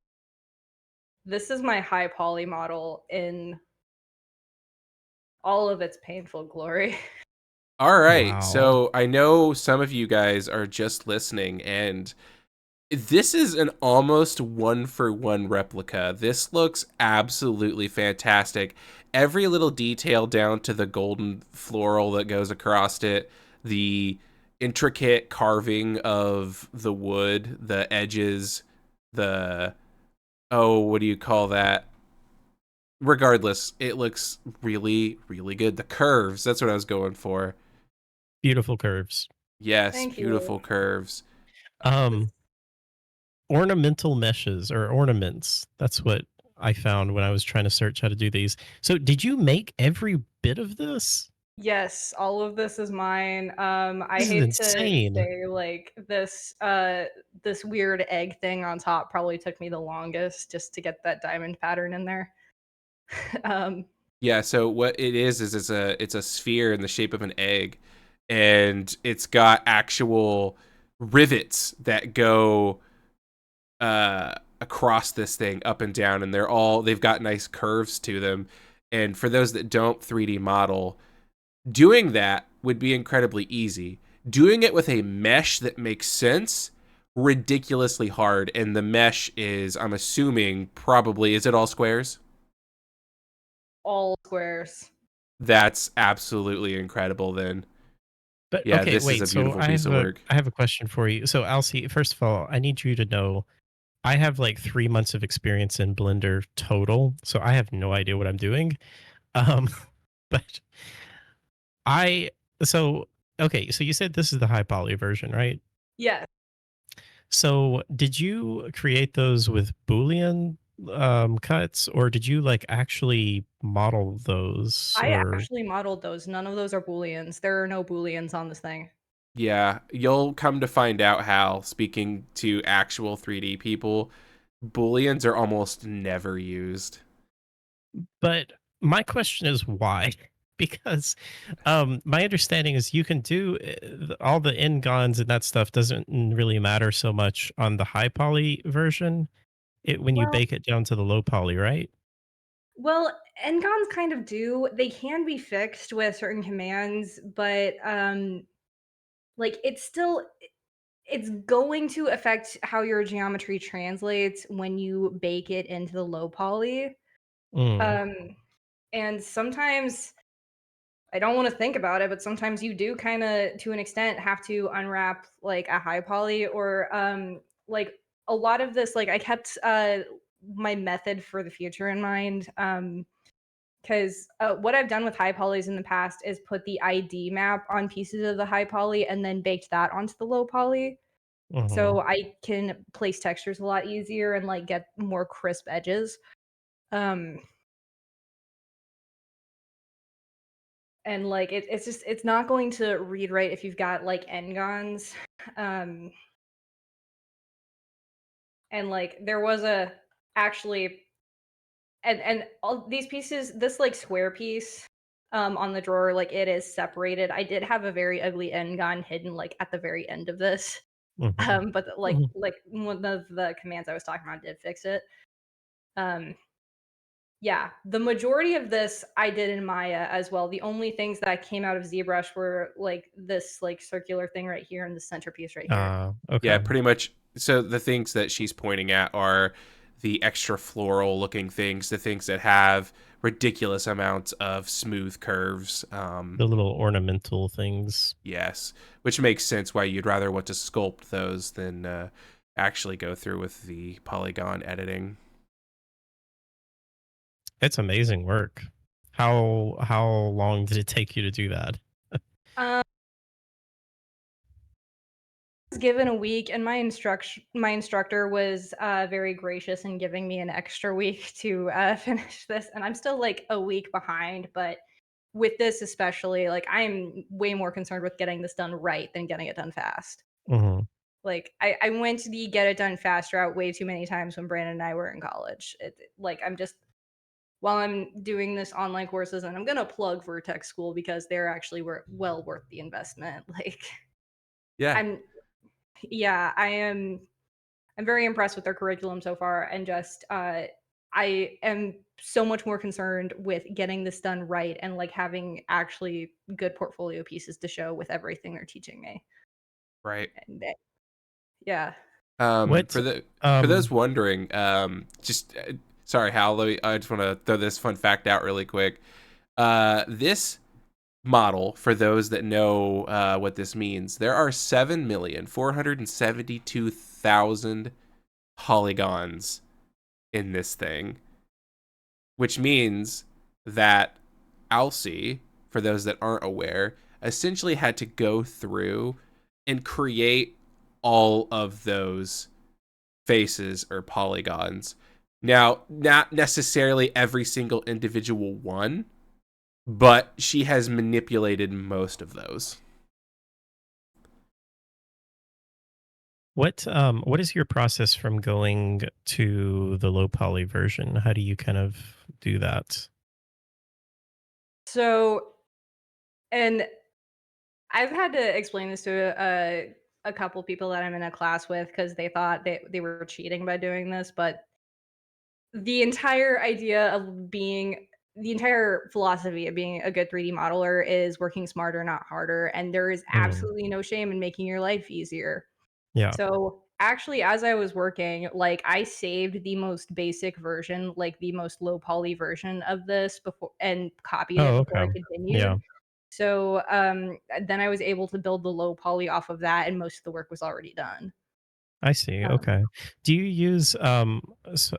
my high poly model in all of its painful glory. All right. Wow. So I know some of you guys are just listening, and this is an almost 1-for-1 replica. This looks absolutely fantastic. Every little detail down to the golden floral that goes across it, the intricate carving of the wood, the edges, what do you call that? Regardless, it looks really, really good. The curves, that's what I was going for. Beautiful curves. Yes, beautiful curves. Ornamental meshes or ornaments. That's what I found when I was trying to search how to do these. So did you make every bit of this? Yes, all of this is mine. I This is hate insane. to say like this weird egg thing on top probably took me the longest just to get that diamond pattern in there. Yeah, so what it is it's a sphere in the shape of an egg, and it's got actual rivets that go across this thing up and down, and they've got nice curves to them. And for those that don't 3D model, doing that would be incredibly easy. Doing it with a mesh that makes sense, ridiculously hard. And the mesh is, I'm assuming, probably, is it all squares? All squares. That's absolutely incredible then. But yeah, okay, this is a beautiful piece of work. I have a question for you. So Alcey, first of all, I need you to know I have like 3 months of experience in Blender total, so I have no idea what I'm doing. But so you said this is the high poly version, right? Yeah. So did you create those with Boolean cuts, or did you like actually model those? I actually modeled those. None of those are Booleans. There are no Booleans on this thing. Yeah, you'll come to find out how, speaking to actual 3D people, Booleans are almost never used. But my question is why? Because my understanding is you can do all the n-gons and that stuff doesn't really matter so much on the high poly version. it when you Well, bake it down to the low poly, right? well, ngons kind of do. They can be fixed with certain commands, but like it's going to affect how your geometry translates when you bake it into the low poly. Mm, Um, and sometimes I don't want to think about it, but sometimes you do kind of, to an extent, have to unwrap like a high poly or like a lot of this. Like I kept my method for the future in mind. Because what I've done with high polys in the past is put the ID map on pieces of the high poly and then baked that onto the low poly. mhm. So I can place textures a lot easier and like get more crisp edges. Um, and like it's just it's not going to read right if you've got like ngons. Um, and like there was a actually and all these pieces, this like square piece on the drawer, like it is separated. I did have a very ugly ngon hidden like at the very end of this. Mhm. But Mhm. like one of the commands I was talking about did fix it. Um, yeah, the majority of this I did in Maya as well. The only things that came out of ZBrush were like this like circular thing right here and the centerpiece right here. Yeah, Okay. pretty much. So the things that she's pointing at are the extra floral looking things, the things that have ridiculous amounts of smooth curves. The little ornamental things. Yes, which makes sense why you'd rather want to sculpt those than actually go through with the polygon editing. It's amazing work. How long did it take you to do that? Um, was given a week, and my instructor was very gracious in giving me an extra week to finish this. And I'm still like a week behind, but with this especially, like I'm way more concerned with getting this done right than getting it done fast. Mhm. Like I went to the get it done fast route way too many times when Brandon and I were in college. Like I'm just while I'm doing this online courses, and I'm gonna plug Vertex School because they're actually well worth the investment. Like Yeah, I'm yeah, I'm very impressed with their curriculum so far, and just I am so much more concerned with getting this done right and like having actually good portfolio pieces to show with everything they're teaching me. right. And yeah. What For those um wondering, just sorry, Hal. I just want to throw this fun fact out really quick. This model, for those that know what this means, there are 7,472,000 polygons in this thing, which means that Alcey, for those that aren't aware, essentially had to go through and create all of those faces or polygons. Now, not necessarily every single individual one, but she has manipulated most of those. what is your process from going to the low poly version? How do you kind of do that? So, and I've had to explain this to a couple people that I'm in a class with because they thought they were cheating by doing this, but the entire idea of being the entire philosophy of being a good 3D modeler is working smarter, not harder. And there is Mm, absolutely no shame in making your life easier. yeah. So actually, as I was working, like I saved the most basic version, like the most low poly version of this before and copied it Oh, before I okay. continued. Yeah. So then I was able to build the low poly off of that, and most of the work was already done. I see. Um, Okay. Do you use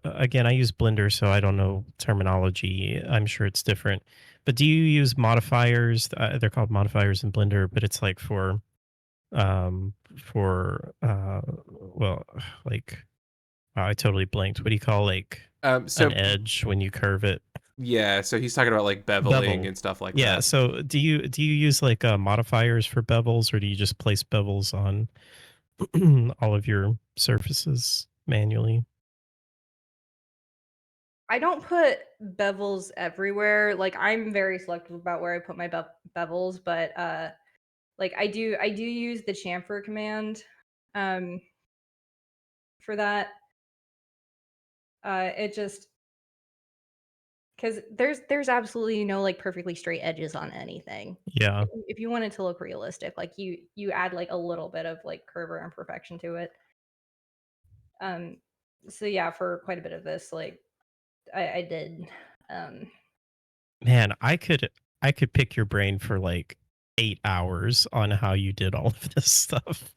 again, I use Blender, so I don't know terminology. I'm sure it's different. But do you use modifiers? They're called modifiers in Blender, but it's like for well, like I totally blanked. What do you call like an So edge when you curve it? yeah, so he's talking about like beveling Bevel. and stuff like Yeah, that. so do you use like modifiers for bevels, or do you just place bevels on all of your surfaces manually? I don't put bevels everywhere. Like I'm very selective about where I put my bevels, but like I do use the chamfer command um for that. It just because there's absolutely no like perfectly straight edges on anything. Yeah. If you want it to look realistic, like you add like a little bit of like curve or imperfection to it. So yeah, for quite a bit of this, like I did. Man, I could pick your brain for like 8 hours on how you did all of this stuff.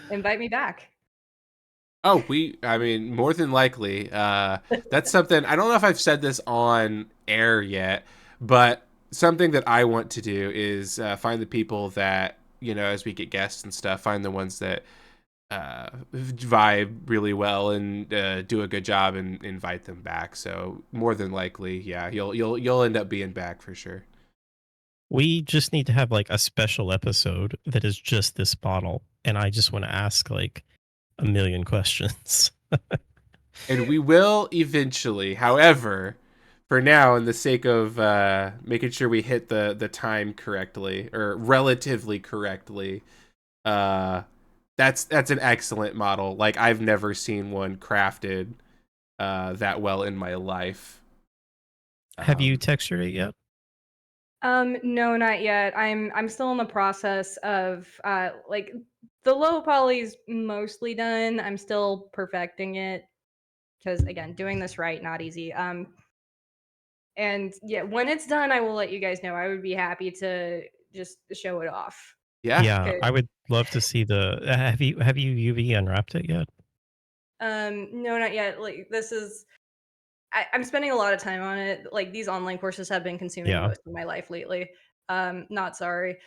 Invite me back. Oh, I mean, more than likely. That's something, I don't know if I've said this on air yet, but something that I want to do is find the people that, as we get guests and stuff, find the ones that vibe really well and do a good job and invite them back. So more than likely, yeah, you'll end up being back for sure. We just need to have like a special episode that is just this bottle, and I just want to ask like a million questions. And we will eventually. However, for now, in the sake of making sure we hit the time correctly or relatively correctly, that's an excellent model. Like, I've never seen one crafted that well in my life. Have you textured it yet? No, not yet. I'm still in the process of like the low poly's mostly done. I'm still perfecting it because again, doing this right, not easy. And yeah, when it's done, I will let you guys know. I would be happy to just show it off. Yeah. Yeah, I would love to see the. Have you UV unwrapped it yet? No, not yet. Like this is I'm spending a lot of time on it. Like these online courses have been consuming Yeah. most of my life lately. Not sorry.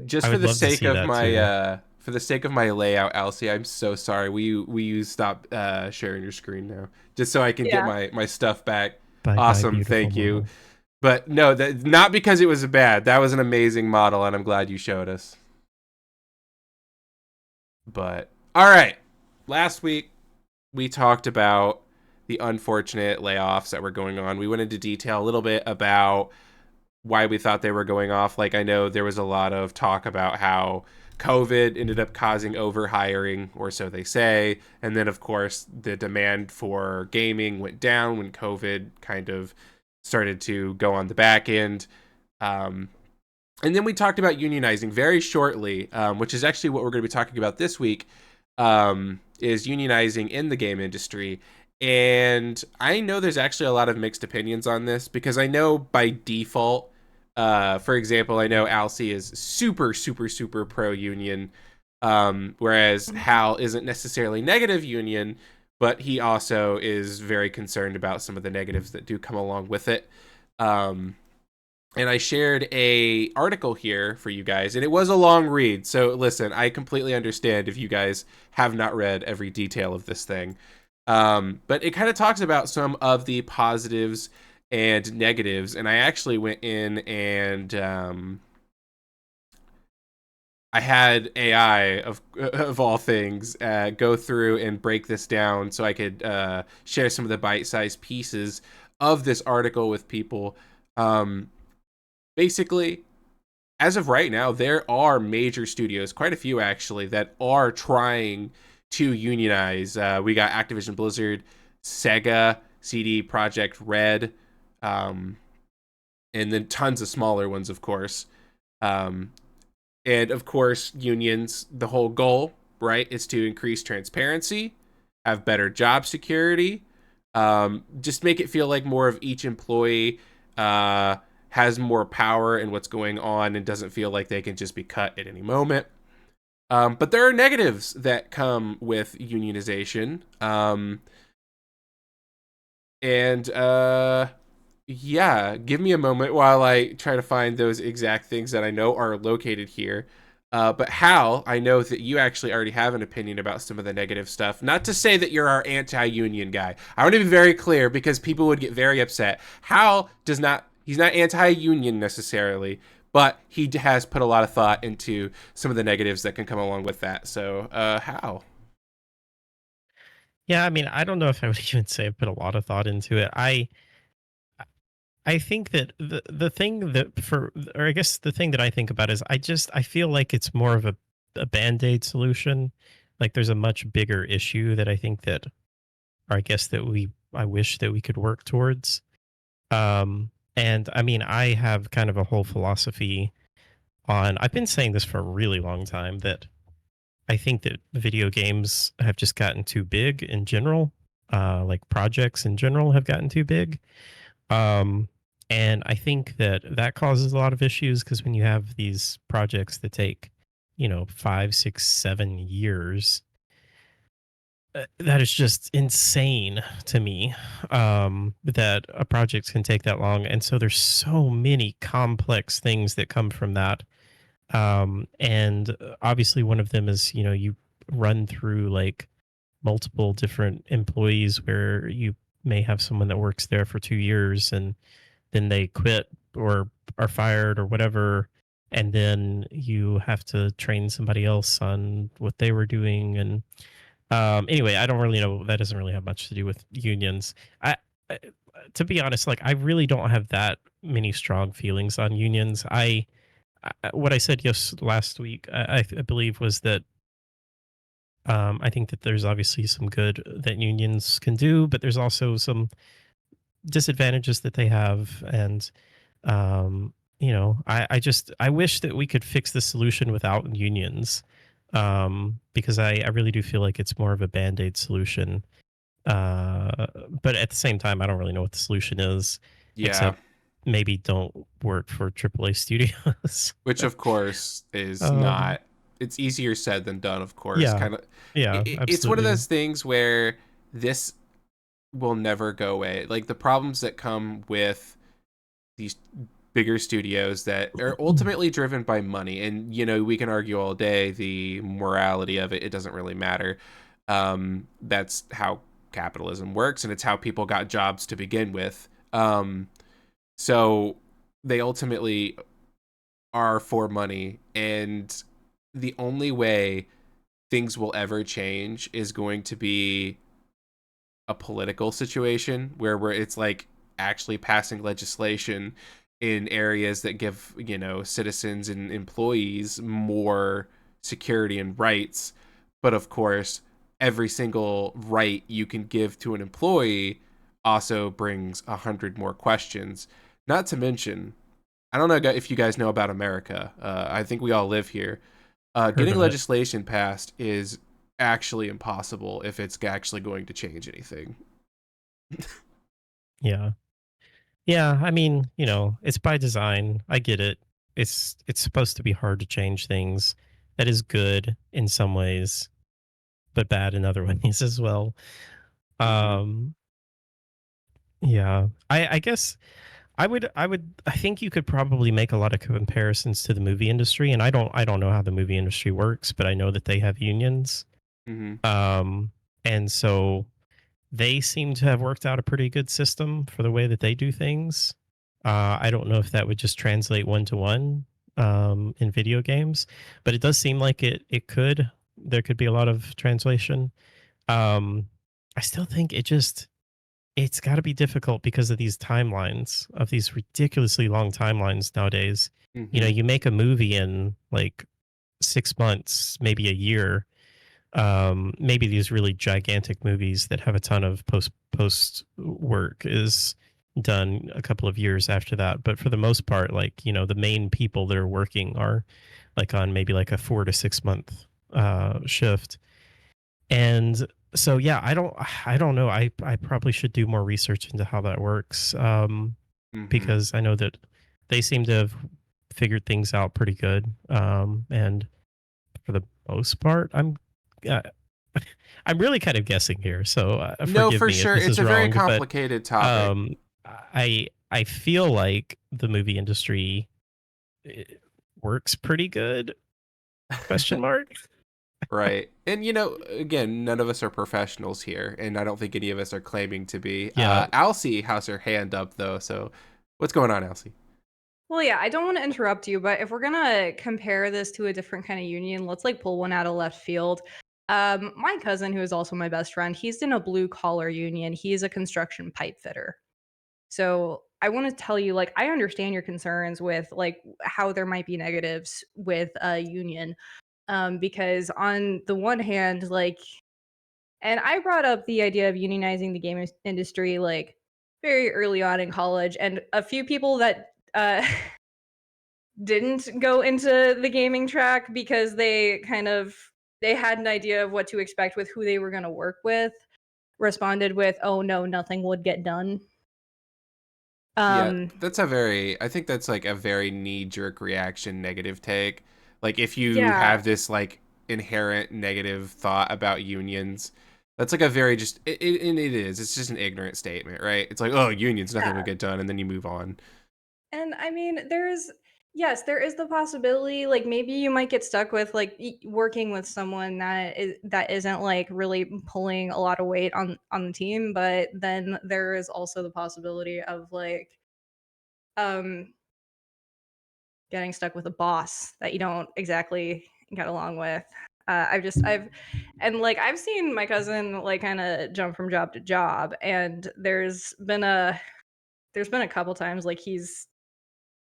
Just I for would the love to sake see of that my too. for the sake of my layout, Alcey, I'm so sorry. Will you stop sharing your screen now, just so I can get Yeah. my stuff back? Bye bye, Awesome, beautiful thank you. model. But no, that not because it was bad. That was an amazing model, and I'm glad you showed us. But all right, last week we talked about the unfortunate layoffs that were going on. We went into detail a little bit about why we thought they were going off. Like, I know there was a lot of talk about how COVID ended up causing overhiring, or so they say. And then, of course, the demand for gaming went down when COVID kind of started to go on the back end. And then we talked about unionizing very shortly, which is actually what we're going to be talking about this week, is unionizing in the game industry. And I know there's actually a lot of mixed opinions on this because I know by default, for example, I know Alcey is super, super, super pro-union, whereas Hal isn't necessarily negative union, but he also is very concerned about some of the negatives that do come along with it. And I shared a article here for you guys, and it was a long read. So listen, I completely understand if you guys have not read every detail of this thing. But it kind of talks about some of the positives and negatives. And I actually went in and I had AI of all things go through and break this down so I could share some of the bite-sized pieces of this article with people. Basically, as of right now, there are major studios, quite a few actually, that are trying to unionize. We got Activision Blizzard, Sega, CD Projekt Red, and then tons of smaller ones, of course. And of course, unions, the whole goal, right, is to increase transparency, have better job security, just make it feel like more of each employee has more power in what's going on and doesn't feel like they can just be cut at any moment. But there are negatives that come with unionization. Yeah, give me a moment while I try to find those exact things that I know are located here. But Hal, I know that you actually already have an opinion about some of the negative stuff. Not to say that you're our anti-union guy. I want to be very clear because people would get very upset. Hal does not, he's not anti-union necessarily, but he has put a lot of thought into some of the negatives that can come along with that. So, Hal. Yeah, I mean, I don't know if I would even say I put a lot of thought into it. I think that the thing that or I guess the thing that I think about is I feel like it's more of a band-aid solution Like there's a much bigger issue that I think that, or I guess that I wish that we could work towards. And I mean, I have kind of a whole philosophy on, I've been saying this for a really long time, that I think that video games have just gotten too big in general. Like projects in general have gotten too big. Um, and I think that that causes a lot of issues because when you have these projects that take, 5, 6, 7 years, that is just insane to me, that a project can take that long. And so there's so many complex things that come from that. And obviously, one of them is, you run through like multiple different employees where you may have someone that works there for 2 years and then they quit or are fired or whatever. And then you have to train somebody else on what they were doing. And anyway, I don't really know. That doesn't really have much to do with unions. I to be honest, like I really don't have that many strong feelings on unions. What I said last week, I believe, was that I think that there's obviously some good that unions can do, but there's also some disadvantages that they have, and I wish that we could fix the solution without unions, because I really do feel like it's more of a band-aid solution. But at the same time, I don't really know what the solution is, Yeah, except maybe don't work for AAA studios. which of course is um, not. It's easier said than done, of course. yeah, Kind of. yeah, It's one of absolutely. those things where this will never go away. Like the problems that come with these bigger studios that are ultimately driven by money, and we can argue all day the morality of it. It doesn't really matter. That's how capitalism works, and it's how people got jobs to begin with. So they ultimately are for money, and the only way things will ever change is going to be a political situation where it's like actually passing legislation in areas that give citizens and employees more security and rights. But of course, every single right you can give to an employee also brings 100 more questions. Not to mention, I don't know if you guys know about America. I think we all live here. Heard Getting of it. legislation passed is actually impossible if it's actually going to change anything. Yeah. Yeah, I mean, it's by design. I get it. It's supposed to be hard to change things. That is good in some ways, but bad in other ways as well. Hmm. Um, yeah. I guess I think you could probably make a lot of comparisons to the movie industry, and I don't know how the movie industry works, but I know that they have unions. Hmm. Um, and so they seem to have worked out a pretty good system for the way that they do things. I don't know if that would just translate one to one in video games, but it does seem like it could. There could be a lot of translation. Um, I still think it's got to be difficult because of these timelines, of these ridiculously long timelines nowadays. Hmm. You make a movie in like 6 months, maybe a year, maybe these really gigantic movies that have a ton of post work is done a couple of years after that. But for the most part, like the main people that are working are like on maybe like a 4 to 6 month shift. And so yeah, I don't know. I probably should do more research into how that works, Hmm. because I know that they seem to have figured things out pretty good. And for the most part, uh, I'm really kind of guessing here, so No, forgive for me if sure. this It's is a very wrong. But complicated topic. um, I feel like the movie industry eh, works pretty good. Question mark. Right. And again, none of us are professionals here, and I don't think any of us are claiming to be. Yeah. Alcey has her hand up though, so what's going on, Alcey? Well, yeah, I don't want to interrupt you, but if we're gonna compare this to a different kind of union, let's like pull one out of left field. My cousin, who is also my best friend, he's in a blue collar union. He's a construction pipe fitter. So I want to tell you, like, I understand your concerns with like how there might be negatives with a union, Because on the one hand, like, and I brought up the idea of unionizing the game industry like very early on in college, and a few people that didn't go into the gaming track because they had an idea of what to expect with who they were going to work with responded with, "Oh no, nothing would get done." Yeah, Um, I think that's like a very knee-jerk reaction negative take. Like if you yeah, have this like inherent negative thought about unions, that's like a very just and it is. It's just an ignorant statement, right? It's like, oh, unions, nothing will yeah. get done, and then you move on. And I mean, yes, there is the possibility, like maybe you might get stuck with like working with someone that isn't like really pulling a lot of weight on the team, but then there is also the possibility of like um getting stuck with a boss that you don't exactly get along with. I've seen my cousin like kind of jump from job to job, and there's been a couple times like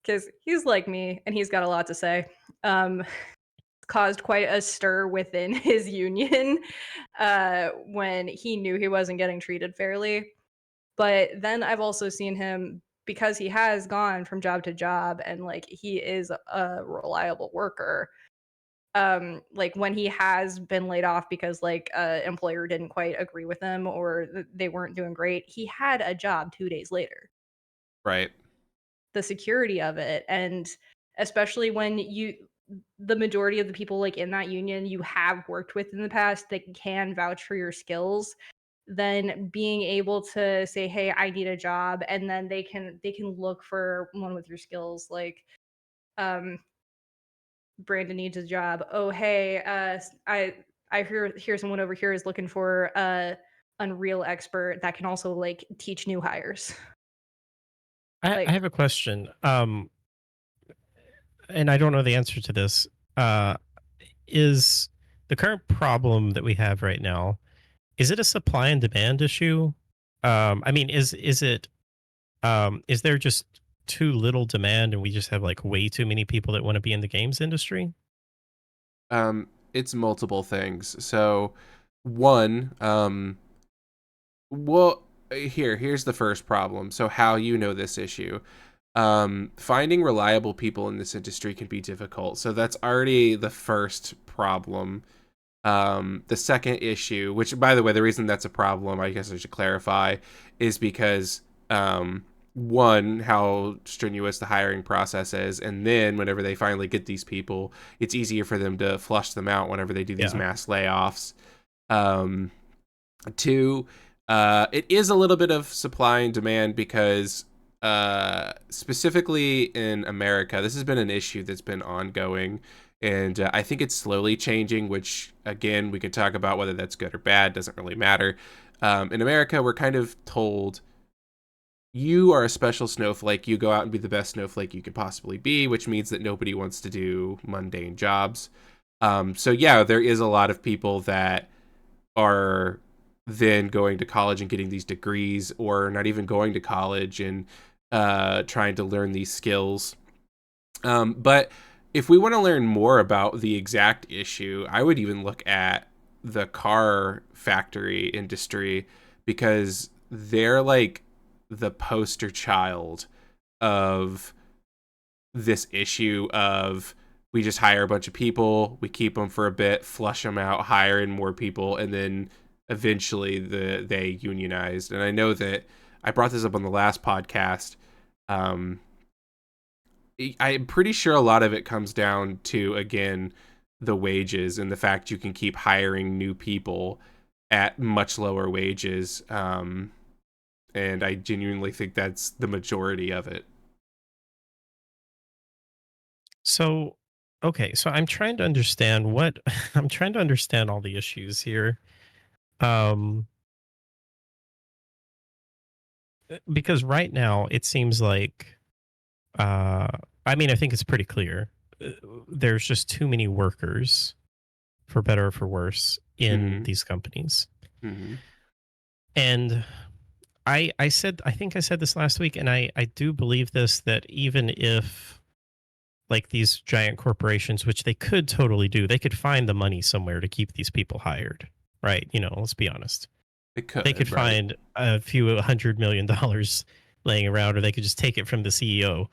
because he's like me and he's got a lot to say. Um, caused quite a stir within his union when he knew he wasn't getting treated fairly. But then I've also seen him, because he has gone from job to job and like he is a reliable worker. Like when he has been laid off because like a employer didn't quite agree with him or they weren't doing great, he had a job 2 days later. Right. The security of it, and especially when the majority of the people like in that union you have worked with in the past that can vouch for your skills, then being able to say, hey, I need a job, and then they can look for one with your skills, like um Brandon needs a job. Oh hey, I hear someone over here is looking for a Unreal expert that can also like teach new hires. I Like, have a question. And I don't know the answer to this. Uh, is the current problem that we have right now, is it a supply and demand issue? I mean, is there just too little demand and we just have like way too many people that want to be in the games industry? It's multiple things. So, one, well, here's the first problem. So, how you know this issue? Finding reliable people in this industry can be difficult. So that's already the first problem. The second issue, which by the way, the reason that's a problem, I guess I should clarify, is because one, how strenuous the hiring process is, and then whenever they finally get these people, it's easier for them to flush them out whenever they do these Yeah. mass layoffs. Um, Two, it is a little bit of supply and demand because specifically in America, this has been an issue that's been ongoing. And I think it's slowly changing, which, again, we could talk about whether that's good or bad, doesn't really matter. In America, we're kind of told you are a special snowflake. You go out and be the best snowflake you could possibly be, which means that nobody wants to do mundane jobs. So, yeah, there is a lot of people that are then going to college and getting these degrees, or not even going to college and trying to learn these skills. But if we want to learn more about the exact issue, I would even look at the car factory industry, because they're like the poster child of this issue of we just hire a bunch of people, we keep them for a bit, flush them out, hire in more people, and then eventually they unionized. And I know that I brought this up on the last podcast. Um, I'm pretty sure a lot of it comes down to, again, the wages and the fact you can keep hiring new people at much lower wages. And I genuinely think that's the majority of it. So, okay, so I'm trying to understand what I'm trying to understand all the issues here. Um, because right now it seems like, uh, I mean, I think it's pretty clear. Uh, There's just too many workers, for better or for worse, in Mm-hmm. these companies. Mm-hmm. And I think I said this last week, and I do believe this, that even if like these giant corporations, which they could totally do. They could find the money somewhere to keep these people hired, right? Let's be honest. They They could right? find a few $100 million laying around, or they could just take it from the CEO.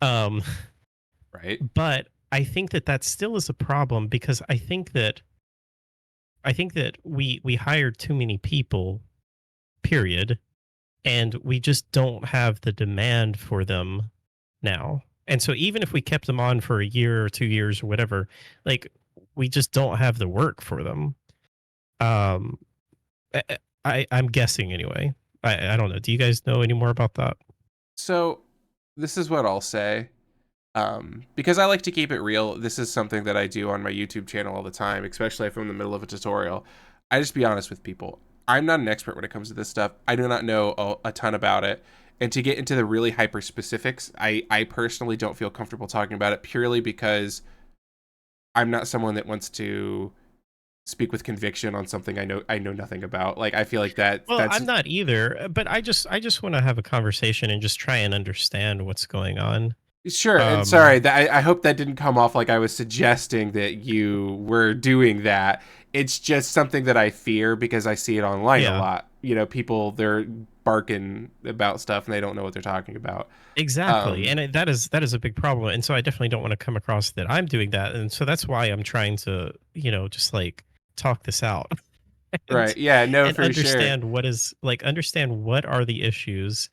Right. But I think that still is a problem, because I think that we hired too many people, period, and we just don't have the demand for them now. And so even if we kept them on for a year or 2 years or whatever, like, we just don't have the work for them. Um, I'm guessing anyway. I don't know. Do you guys know any more about that? So this is what I'll say. Because I like to keep it real. This is something that I do on my YouTube channel all the time, especially if I'm in the middle of a tutorial. I just be honest with people. I'm not an expert when it comes to this stuff. I do not know a ton about it. And to get into the really hyper specifics, I personally don't feel comfortable talking about it, purely because I'm not someone that wants to speak with conviction on something I know nothing about. Like, I feel like that's I'm not either, but I just want to have a conversation and just try and understand what's going on. Sure. And sorry, I hope that didn't come off like I was suggesting that you were doing that. It's just something that I fear, because I see it online a lot. People, they're barking about stuff and they don't know what they're talking about. Exactly. And that is a big problem. And so I definitely don't want to come across that I'm doing that. And so that's why I'm trying to, just like talk this out. Right. Yeah, no, And for understand sure. understand what are the issues,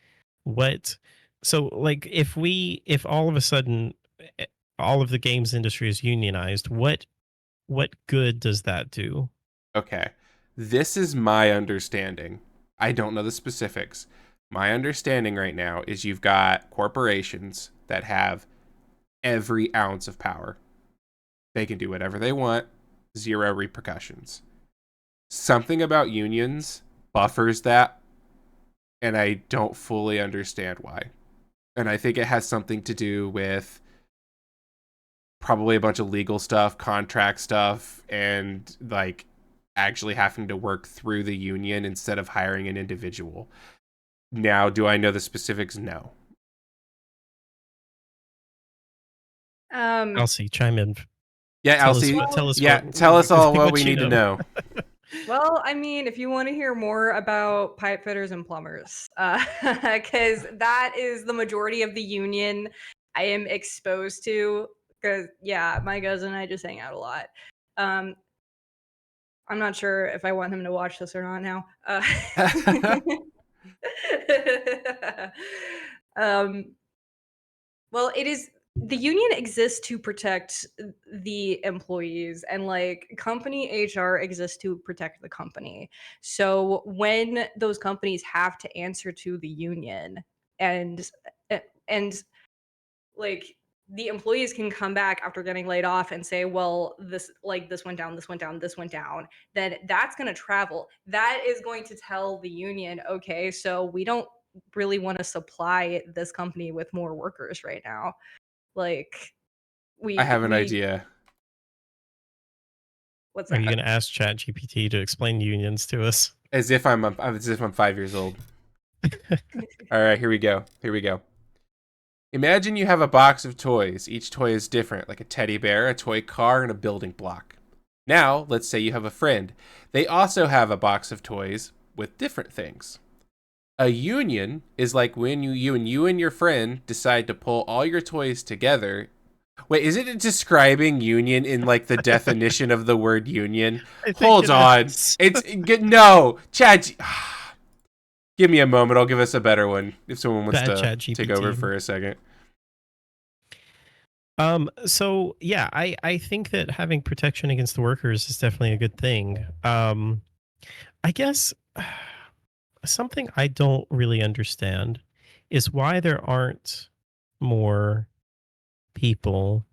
so, like, if all of a sudden all of the games industry is unionized, what good does that do? Okay. This is my understanding. I don't know the specifics. My understanding right now is you've got corporations that have every ounce of power. They can do whatever they want, zero repercussions. Something about unions buffers that, and I don't fully understand why. And I think it has something to do with probably a bunch of legal stuff, contract stuff, and like actually having to work through the union instead of hiring an individual. Now, do I know the specifics? No. Alcey, chime in. Yeah, Alcey. Tell us all what we need to know. Well, I mean, if you want to hear more about pipe fitters and plumbers, because that is the majority of the union I am exposed to. Because yeah, my cousin and I just hang out a lot. I'm not sure if I want him to watch this or not now. Well, the union exists to protect the employees, and like company HR exists to protect the company. So when those companies have to answer to the union, and and like the employees can come back after getting laid off and say, well, this went down, this went down, this went down, then that's going to travel. That is going to tell the union, okay, so we don't really want to supply this company with more workers right now. Like, I have an we idea. what's Are you that? going to ask ChatGPT to explain unions to us? As if I'm 5 years old. All right, here we go. Imagine you have a box of toys. Each toy is different, like a teddy bear, a toy car, and a building block. Now, let's say you have a friend. They also have a box of toys with different things. A union is like when you and your friend decide to pull all your toys together. Wait, is it describing union in like the definition of the word union? Hold on. It's no, Chad. Give me a moment. I'll give us a better one if someone wants to take over for a second. So yeah, I think that having protection against the workers is definitely a good thing. I guess something I don't really understand is why there aren't more people.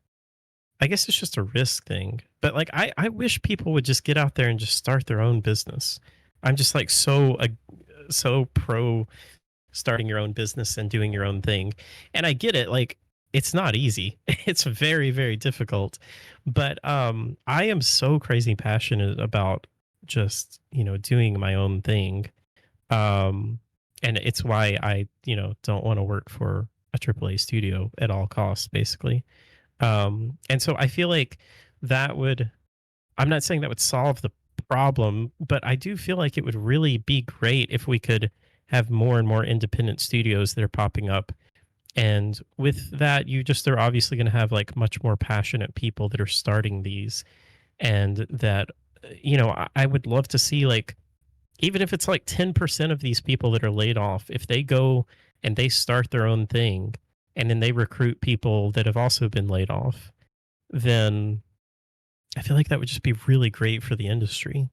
I guess it's just a risk thing. But like I wish people would just get out there and just start their own business. I'm just like so pro starting your own business and doing your own thing. And I get it, like it's not easy. It's very, very difficult. But I am so crazy passionate about just, doing my own thing. And it's why I, don't want to work for a AAA studio at all costs, basically. And so I feel like that would, I'm not saying that would solve the problem, but I do feel like it would really be great if we could have more and more independent studios that are popping up. And with that, they're obviously going to have like much more passionate people that are starting these. And that, I would love to see like, even if it's like 10% of these people that are laid off, if they go and they start their own thing and then they recruit people that have also been laid off, then I feel like that would just be really great for the industry.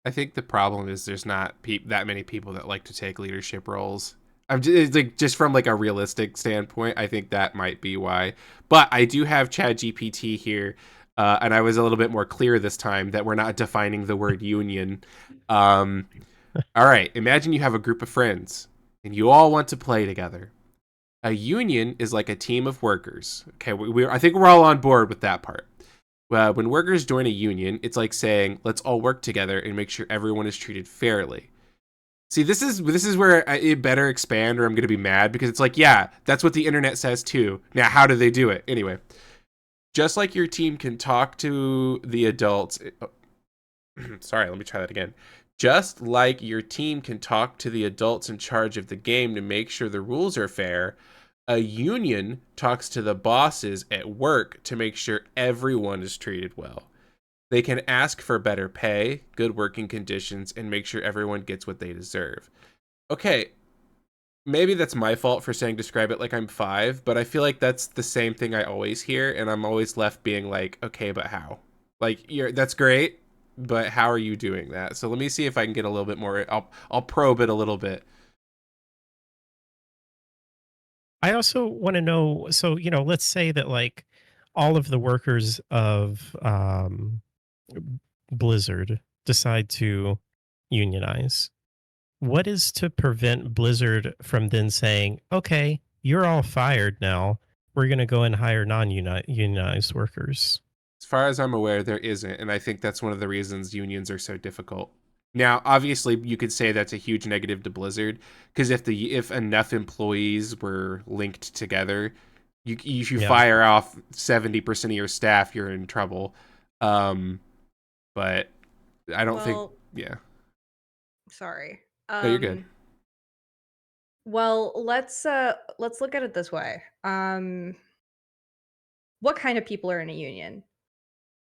I think the problem is there's not that many people that like to take leadership roles. I'm just, like, just from like a realistic standpoint, I think that might be why. But I do have ChatGPT here, and I was a little bit more clear this time that we're not defining the word union. Um, all right, imagine you have a group of friends and you all want to play together. A union is like a team of workers. Okay, I think we're all on board with that part. When workers join a union, it's like saying, let's all work together and make sure everyone is treated fairly. See, this is where it better expand or I'm going to be mad, because it's like, yeah, that's what the internet says too. Now, how do they do it? Anyway, just like your team can talk to the adults. Sorry, let me try that again. Just like your team can talk to the adults in charge of the game to make sure the rules are fair, a union talks to the bosses at work to make sure everyone is treated well. They can ask for better pay, good working conditions, and make sure everyone gets what they deserve. Okay, maybe that's my fault for saying describe it like I'm 5, but I feel like that's the same thing I always hear, and I'm always left being like, okay, but how? Like, that's great, but how are you doing that? So let me see if I can get a little bit more. I'll probe it a little bit. I also want to know, so, let's say that like all of the workers of Blizzard decide to unionize. What is to prevent Blizzard from then saying, okay, you're all fired now. We're going to go and hire non-unionized workers? As far as I'm aware, there isn't, and I think that's one of the reasons unions are so difficult. Now, obviously, you could say that's a huge negative to Blizzard, because if enough employees were linked together, if you Yeah. fire off 70% of your staff, you're in trouble. But I don't think. Yeah. Sorry. No, you're good. Well, let's look at it this way. What kind of people are in a union?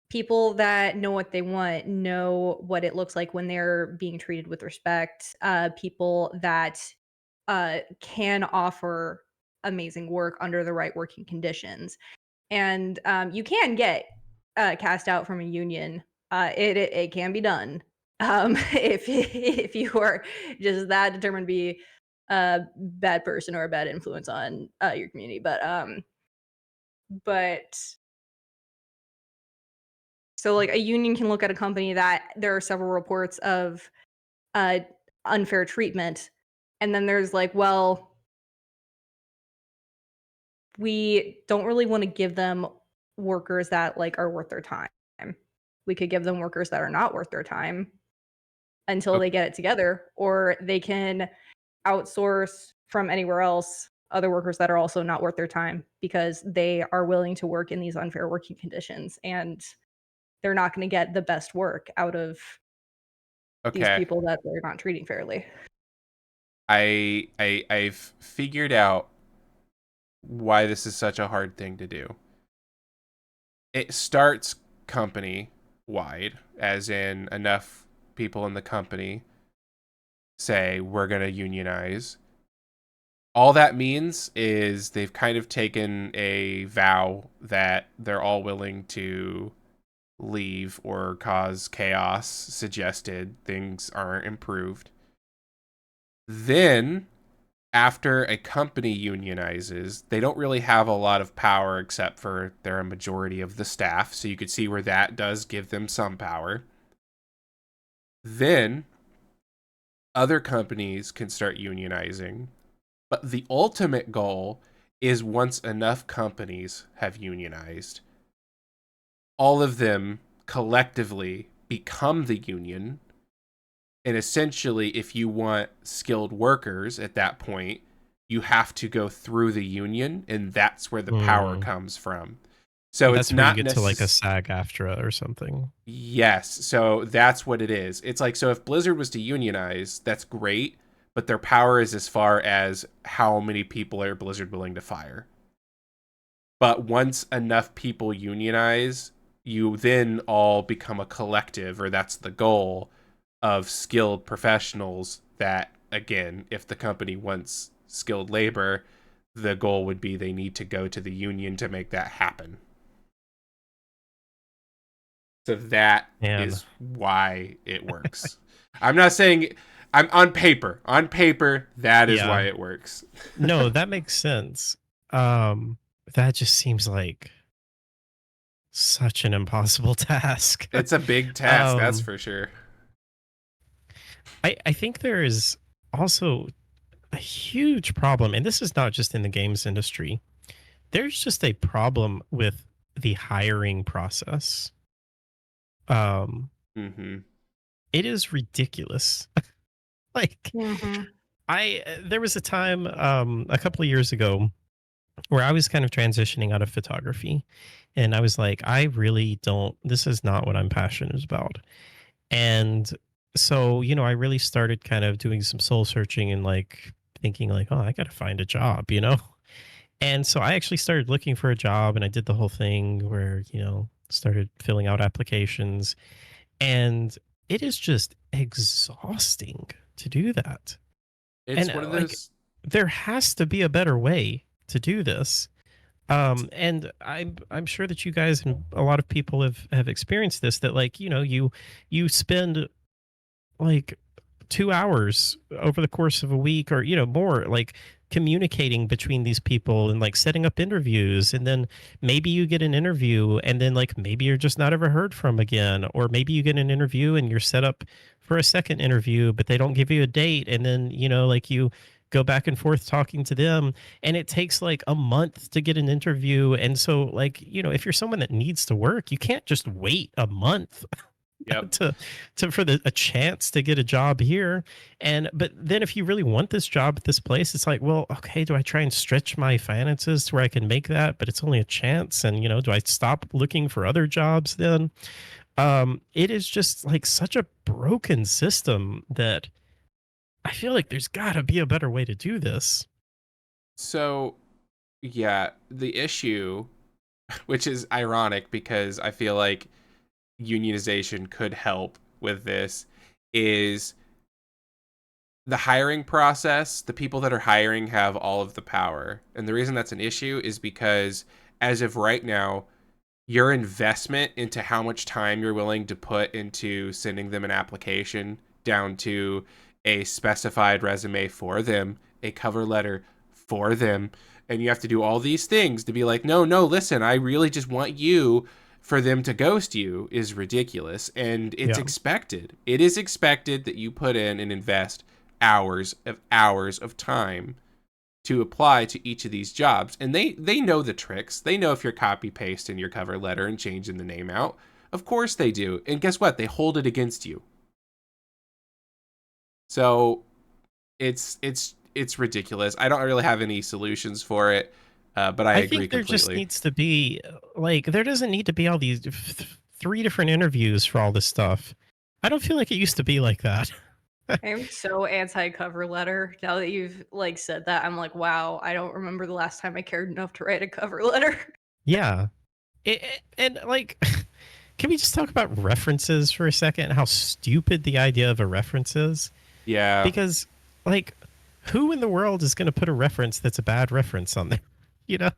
People that know what they want, know what it looks like when they're being treated with respect, people that can offer amazing work under the right working conditions. And you can get cast out from a union. It can be done if you are just that determined to be a bad person or a bad influence on your community. But so like a union can look at a company that there are several reports of uh, unfair treatment, and then there's like, well, we don't really want to give them workers that like are worth their time. We could give them workers that are not worth their time until they get it together, or they can outsource from anywhere else other workers that are also not worth their time because they are willing to work in these unfair working conditions, and they're not going to get the best work out of these Okay. people that they're not treating fairly. I've figured out why this is such a hard thing to do. It starts company wide, as in enough people in the company say we're going to unionize. All that means is they've kind of taken a vow that they're all willing to leave or cause chaos, suggested things aren't improved. Then, after a company unionizes, they don't really have a lot of power except for they're a majority of the staff, so you could see where that does give them some power. Then, other companies can start unionizing, but the ultimate goal is once enough companies have unionized, all of them collectively become the union. And essentially, if you want skilled workers at that point, you have to go through the union, and that's where the power comes from. So That's it's where you not get to like a necessarily. SAG-AFTRA or something. Yes, so that's what it is. It's like, so if Blizzard was to unionize, that's great, but their power is as far as how many people are Blizzard willing to fire. But once enough people unionize, you then all become a collective, or that's the goal of skilled professionals that, again, if the company wants skilled labor, the goal would be they need to go to the union to make that happen. So that And is why it works. I'm not saying I'm on paper. On paper, that is yeah, why it works. no, that makes sense. Um, that just seems like such an impossible task. It's a big task, that's um, for sure. I think there is also a huge problem, and this is not just in the games industry. There's just a problem with the hiring process. Um, Mm-hmm. it is ridiculous. Like Mhm. there was a time a couple of years ago where I was kind of transitioning out of photography, and I was like, I really don't. This is not what I'm passionate about. And so, I really started kind of doing some soul searching and like thinking like, oh, I got to find a job. And so I actually started looking for a job, and I did the whole thing where, started filling out applications, and it is just exhausting to do that. And It's one of like, those. there has to be a better way to do this. And I'm sure that you guys and a lot of people have experienced this, that like, you spend like 2 hours over the course of a week, or more, like communicating between these people and like setting up interviews, and then maybe you get an interview, and then like maybe you're just not ever heard from again, or maybe you get an interview and you're set up for a second interview, but they don't give you a date, and then like you go back and forth talking to them, and it takes like a month to get an interview. And so like, if you're someone that needs to work, you can't just wait a month Yep. to for a chance to get a job here. And but then if you really want this job at this place, it's like, well, okay, do I try and stretch my finances to where I can make that, but it's only a chance? And do I stop looking for other jobs then? It is just like such a broken system that I feel like there's got to be a better way to do this. So, yeah, the issue, which is ironic because I feel like unionization could help with this, is the hiring process. The people that are hiring have all of the power. And the reason that's an issue is because, as of right now, your investment into how much time you're willing to put into sending them an application, down to a specified resume for them, a cover letter for them, and you have to do all these things to be like, no, no, listen, I really just want you, for them to ghost you, is ridiculous. And it's Yeah. expected. It is expected that you put in and invest hours of time to apply to each of these jobs. And they know the tricks. They know if you're copy pasting your cover letter and changing the name out. Of course they do. And guess what? They hold it against you. So it's ridiculous. I don't really have any solutions for it, but I I agree think there just completely. needs to be like, there doesn't need to be all these three different interviews for all this stuff. I don't feel like it used to be like that. I'm so anti cover letter. Now that you've like said that, I'm like, wow, I don't remember the last time I cared enough to write a cover letter. Yeah. And like, can we just talk about references for a second? How stupid the idea of a reference is? Yeah. Because, like, who in the world is going to put a reference that's a bad reference on there? You know,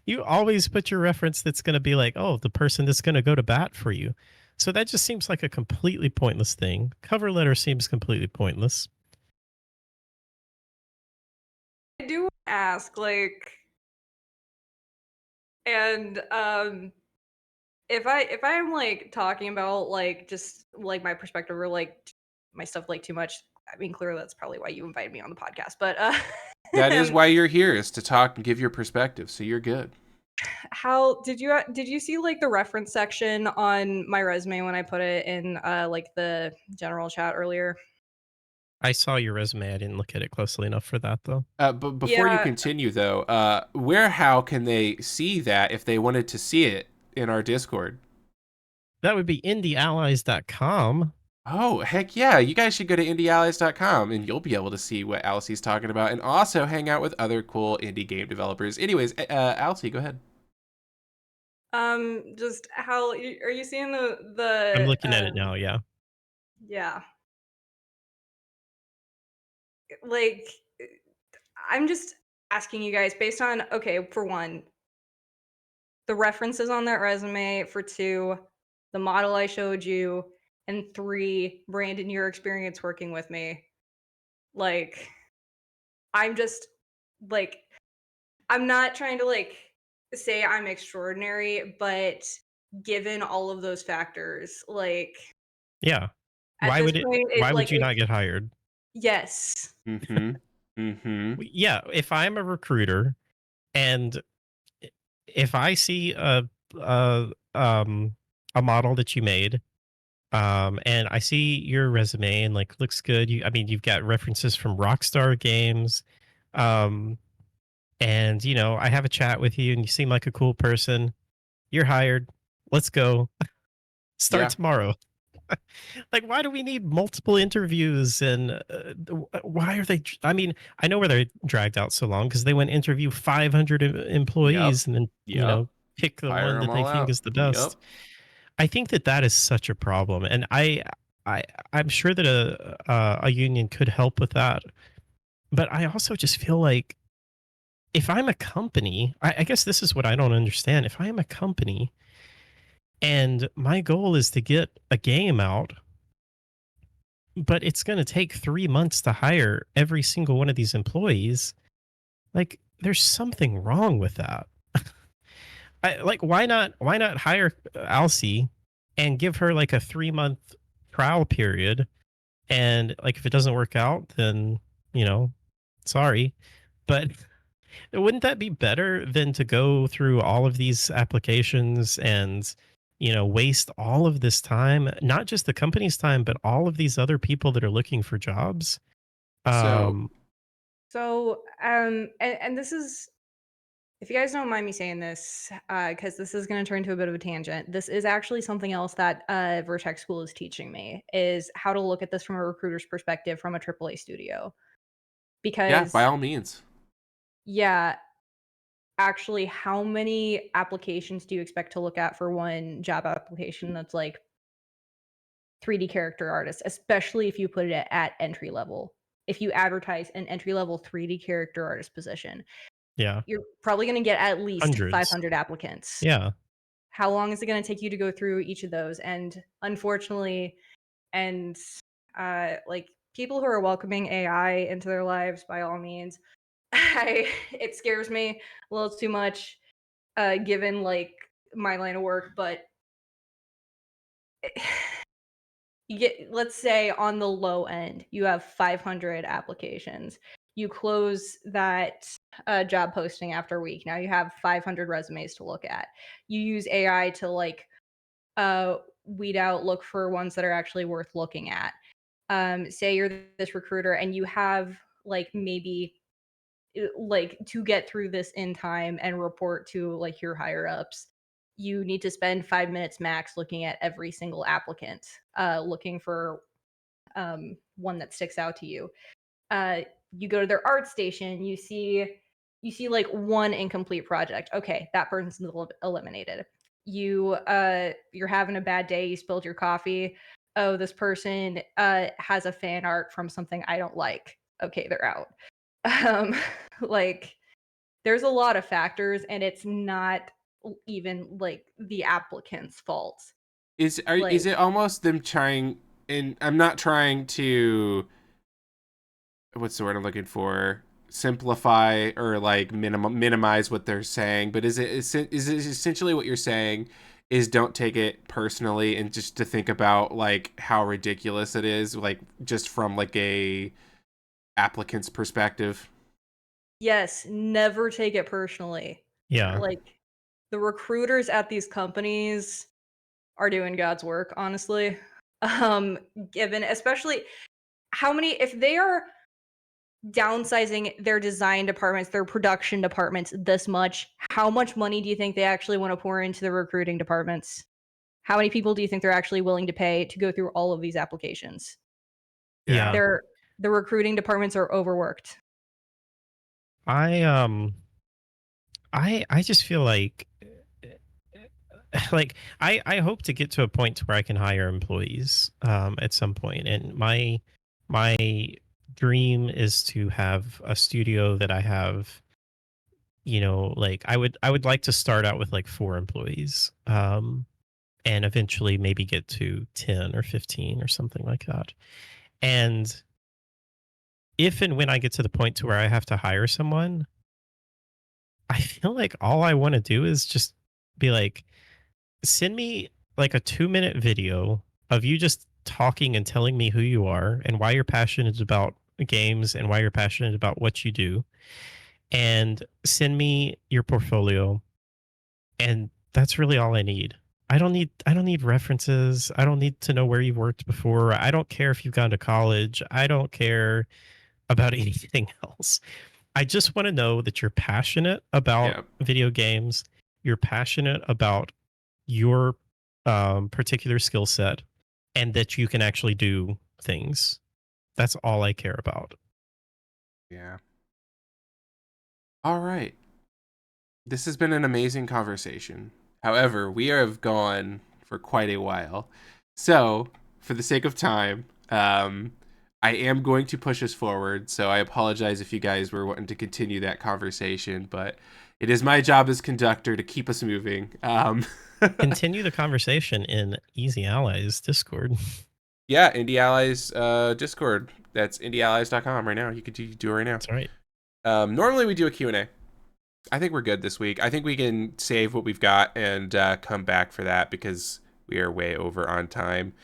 you always put your reference that's going to be like, oh, the person that's going to go to bat for you. So that just seems like a completely pointless thing. Cover letter seems completely pointless. I do ask, like, and if I'm like talking about like just like my perspective or like my stuff like too much, I mean clearly that's probably why you invited me on the podcast. But That is um, why you're here, is to talk and give your perspective. So you're good. how did you see like the reference section on my resume when I put it in like the general chat earlier? I saw your resume. I didn't look at it closely enough for that, though. But before you Yeah, continue, though, how can they see that if they wanted to see it? in our Discord? That would be indieallies.com. Oh, heck yeah. You guys should go to indieallies.com and you'll be able to see what Alcey's talking about and also hang out with other cool indie game developers. Anyways, Alcey, go ahead. Just how are you seeing I'm looking at it now, yeah. Yeah. Like, I'm just asking you guys based on, okay, for one, the references on that resume, for two, the model I showed you, and three, Brandon, your experience working with me. Like, I'm just like, I'm not trying to like say I'm extraordinary, but given all of those factors, like Yeah. at Why this would it point, why would you it not get hired? yes. Mm-hmm. Mm-hmm. Yeah, if I'm a recruiter and if I see a um a model that you made, and I see your resume and like looks good. I mean, you've got references from Rockstar games, um, and I have a chat with you, and you seem like a cool person. You're hired. Let's go. Start Yeah. tomorrow. Like, why do we need multiple interviews? And why are they? I mean, I know where they're dragged out so long because they went interview 500 Yep. employees and then Yep. pick the Fire one them that they all think out. is the Yep. best. I think that is such a problem, and I I'm sure that a union could help with that. But I also just feel like if I'm a company, I guess this is what I don't understand. If I am a company and my goal is to get a game out, but it's going to take 3 months to hire every single one of these employees, like there's something wrong with that. Like why not hire Alcey and give her like a 3 month trial period, and like if it doesn't work out, then you know sorry, but wouldn't that be better than to go through all of these applications and waste all of this time, not just the company's time but all of these other people that are looking for jobs? So, um So, and this is, if you guys don't mind me saying this, because this is going to turn into a bit of a tangent, this is actually something else that Vertex School is teaching me, is how to look at this from a recruiter's perspective from a AAA studio. yeah, by Because, all means. yeah, actually, how many applications do you expect to look at for one job application that's like 3D character artist, especially if you put it at entry level? If you advertise an entry level 3D character artist position, yeah, you're probably going to get at least hundreds. 500 applicants. Yeah, How long is it going to take you to go through each of those? And unfortunately, and like people who are welcoming AI into their lives, by all means, it scares me a little too much, given like my line of work. But you get, let's say on the low end, you have 500 applications. You close that job posting after a week. Now you have 500 resumes to look at. You use AI to like weed out, look for ones that are actually worth looking at. Say you're this recruiter and you have like maybe like to get through this in time and report to like your higher ups, you need to spend 5 minutes max looking at every single applicant, looking for one that sticks out to you. You go to their art station, you see like one incomplete project. Okay, that person's eliminated. You're having a bad day, you spilled your coffee. Oh, this person has a fan art from something I don't like. Okay, they're out. Um, like there's a lot of factors, and it's not even like the applicant's fault. Is Like, it almost them trying, and I'm not trying to, what's the word I'm looking for, simplify or like minimize what they're saying, but is it essentially what you're saying is don't take it personally and just to think about like how ridiculous it is, like just from like a applicant's perspective? yes, never take it personally. yeah, Like the recruiters at these companies are doing God's work, honestly. Given especially how many, if they are downsizing their design departments, their production departments this much, how much money do you think they actually want to pour into the recruiting departments? How many people do you think they're actually willing to pay to go through all of these applications? Yeah. The recruiting departments are overworked. I just feel like I hope to get to a point where I can hire employees at some point, and my dream is to have a studio that I have, like I would like to start out with like 4 employees, and eventually maybe get to 10 or 15 or something like that. And if and when I get to the point to where I have to hire someone, I feel like all I want to do is just be like, send me like a 2-minute video of you just talking and telling me who you are and why you're passionate about games and why you're passionate about what you do, and send me your portfolio, and that's really all I need. I don't need references. I don't need to know where you've worked before. I don't care if you've gone to college. I don't care about anything else. I just want to know that you're passionate about video games. You're passionate about your particular skill set, and that you can actually do things. That's all I care about. Yeah. All right. This has been an amazing conversation. However, we have gone for quite a while. So, for the sake of time, I am going to push us forward. So I apologize if you guys were wanting to continue that conversation, but it is my job as conductor to keep us moving. Continue the conversation in Easy Allies Discord. Yeah, Indie Allies Discord. That's indieallies.com right now. You can do it right now. That's right. Normally we do a Q&A. I think we're good this week. I think we can save what we've got and come back for that because we are way over on time.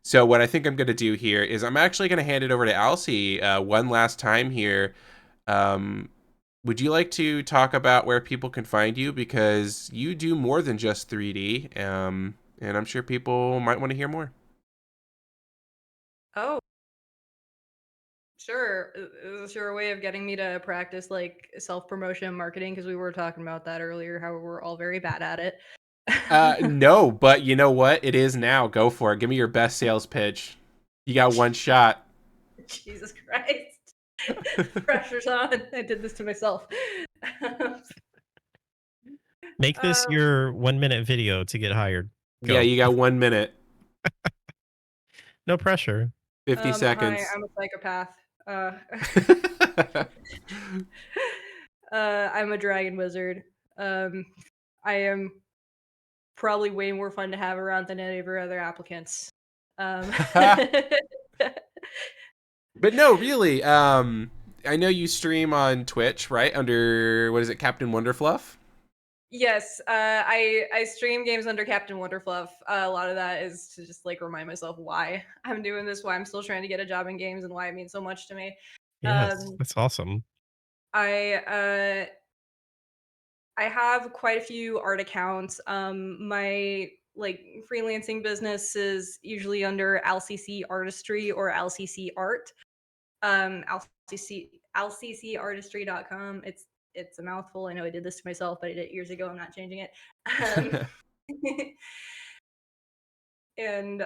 So what I think I'm going to do here is I'm actually going to hand it over to Alcey one last time here. Would you like to talk about where people can find you? Because you do more than just 3D, and I'm sure people might want to hear more. Oh, sure. Is there a way of getting me to practice like self-promotion marketing? Because we were talking about that earlier, how we're all very bad at it. No, but you know what? It is now. Go for it. Give me your best sales pitch. You got one shot. Jesus Christ. Pressure's on. I did this to myself. Make this your 1-minute video to get hired. Go. Yeah, you got 1 minute. No pressure. 50 seconds. Hi, I'm a psychopath. I'm a dragon wizard. I am probably way more fun to have around than any of your other applicants. But no, really. I know you stream on Twitch, right? Under, what is it, Captain Wonderfluff? Yes, I stream games under Captain Wonderfluff. A lot of that is to just like remind myself why I'm doing this, why I'm still trying to get a job in games, and why it means so much to me. Yes, that's awesome. I have quite a few art accounts. My like freelancing business is usually under LCC Artistry or LCC Art. LCCartistry.com. It's a mouthful. I know I did this to myself, but I did it years ago. I'm not changing it. And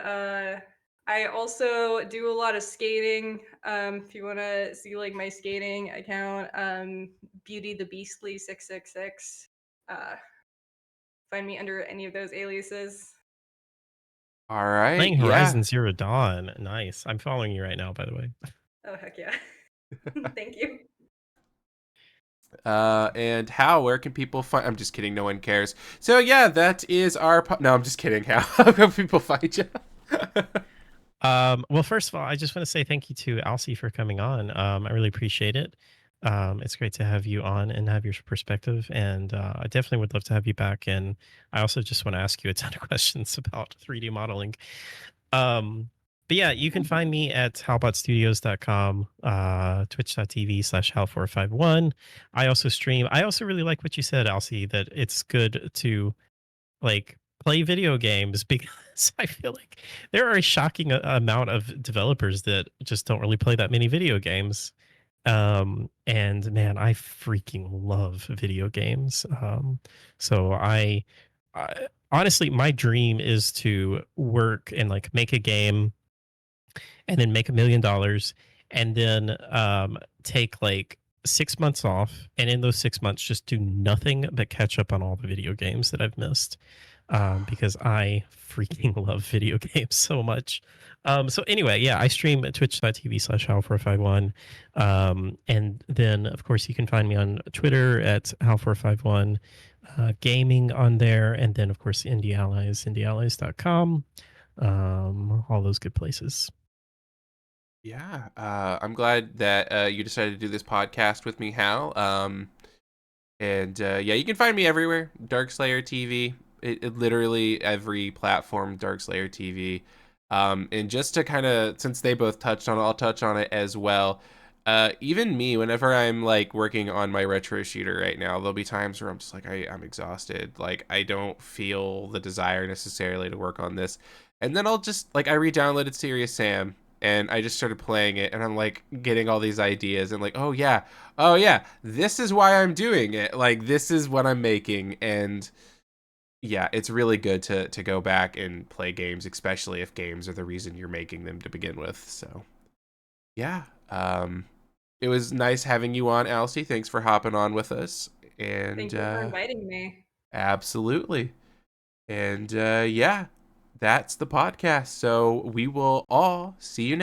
I also do a lot of skating. If you want to see like my skating account, Beauty the Beastly 666. Find me under any of those aliases. All right. Playing Horizon Zero Dawn. Nice. I'm following you right now, by the way. Oh, heck yeah. Thank you. And Hal, where can people find? I'm just kidding. No one cares. So yeah, that is our. No, I'm just kidding. How can people find you? Well, first of all, I just want to say thank you to Alcey for coming on. I really appreciate it. It's great to have you on and have your perspective, and I definitely would love to have you back. And I also just want to ask you a ton of questions about 3D modeling. But yeah, you can find me at howbotstudios.com, twitch.tv/hal451. I also stream. I also really like what you said, Alcey, that it's good to like play video games because I feel like there are a shocking amount of developers that just don't really play that many video games. And man, I freaking love video games. So I honestly, my dream is to work and like make a game and then make $1 million and then take like 6 months off, and in those 6 months just do nothing but catch up on all the video games that I've missed, because I freaking love video games so much. So anyway, yeah, I stream at twitch.tv/Hal451. And then, of course, you can find me on Twitter at Hal451, gaming on there. And then, of course, Indie Allies, indieallies.com, all those good places. Yeah, I'm glad that you decided to do this podcast with me, Hal. And yeah, you can find me everywhere. DarkslayerTV. It literally every platform, DarkslayerTV. And just to kind of, since they both touched on it, I'll touch on it as well. Even me, whenever I'm like working on my retro shooter right now, there'll be times where I'm just like, I'm exhausted. Like, I don't feel the desire necessarily to work on this. And then I'll just, like, I re-downloaded Serious Sam, and I just started playing it, and I'm like getting all these ideas and like, oh yeah, this is why I'm doing it. Like, this is what I'm making. And yeah, it's really good to go back and play games, especially if games are the reason you're making them to begin with. So yeah, it was nice having you on, Alcey. Thanks for hopping on with us. And Thank you for inviting me. Absolutely. And yeah, that's the podcast. So we will all see you next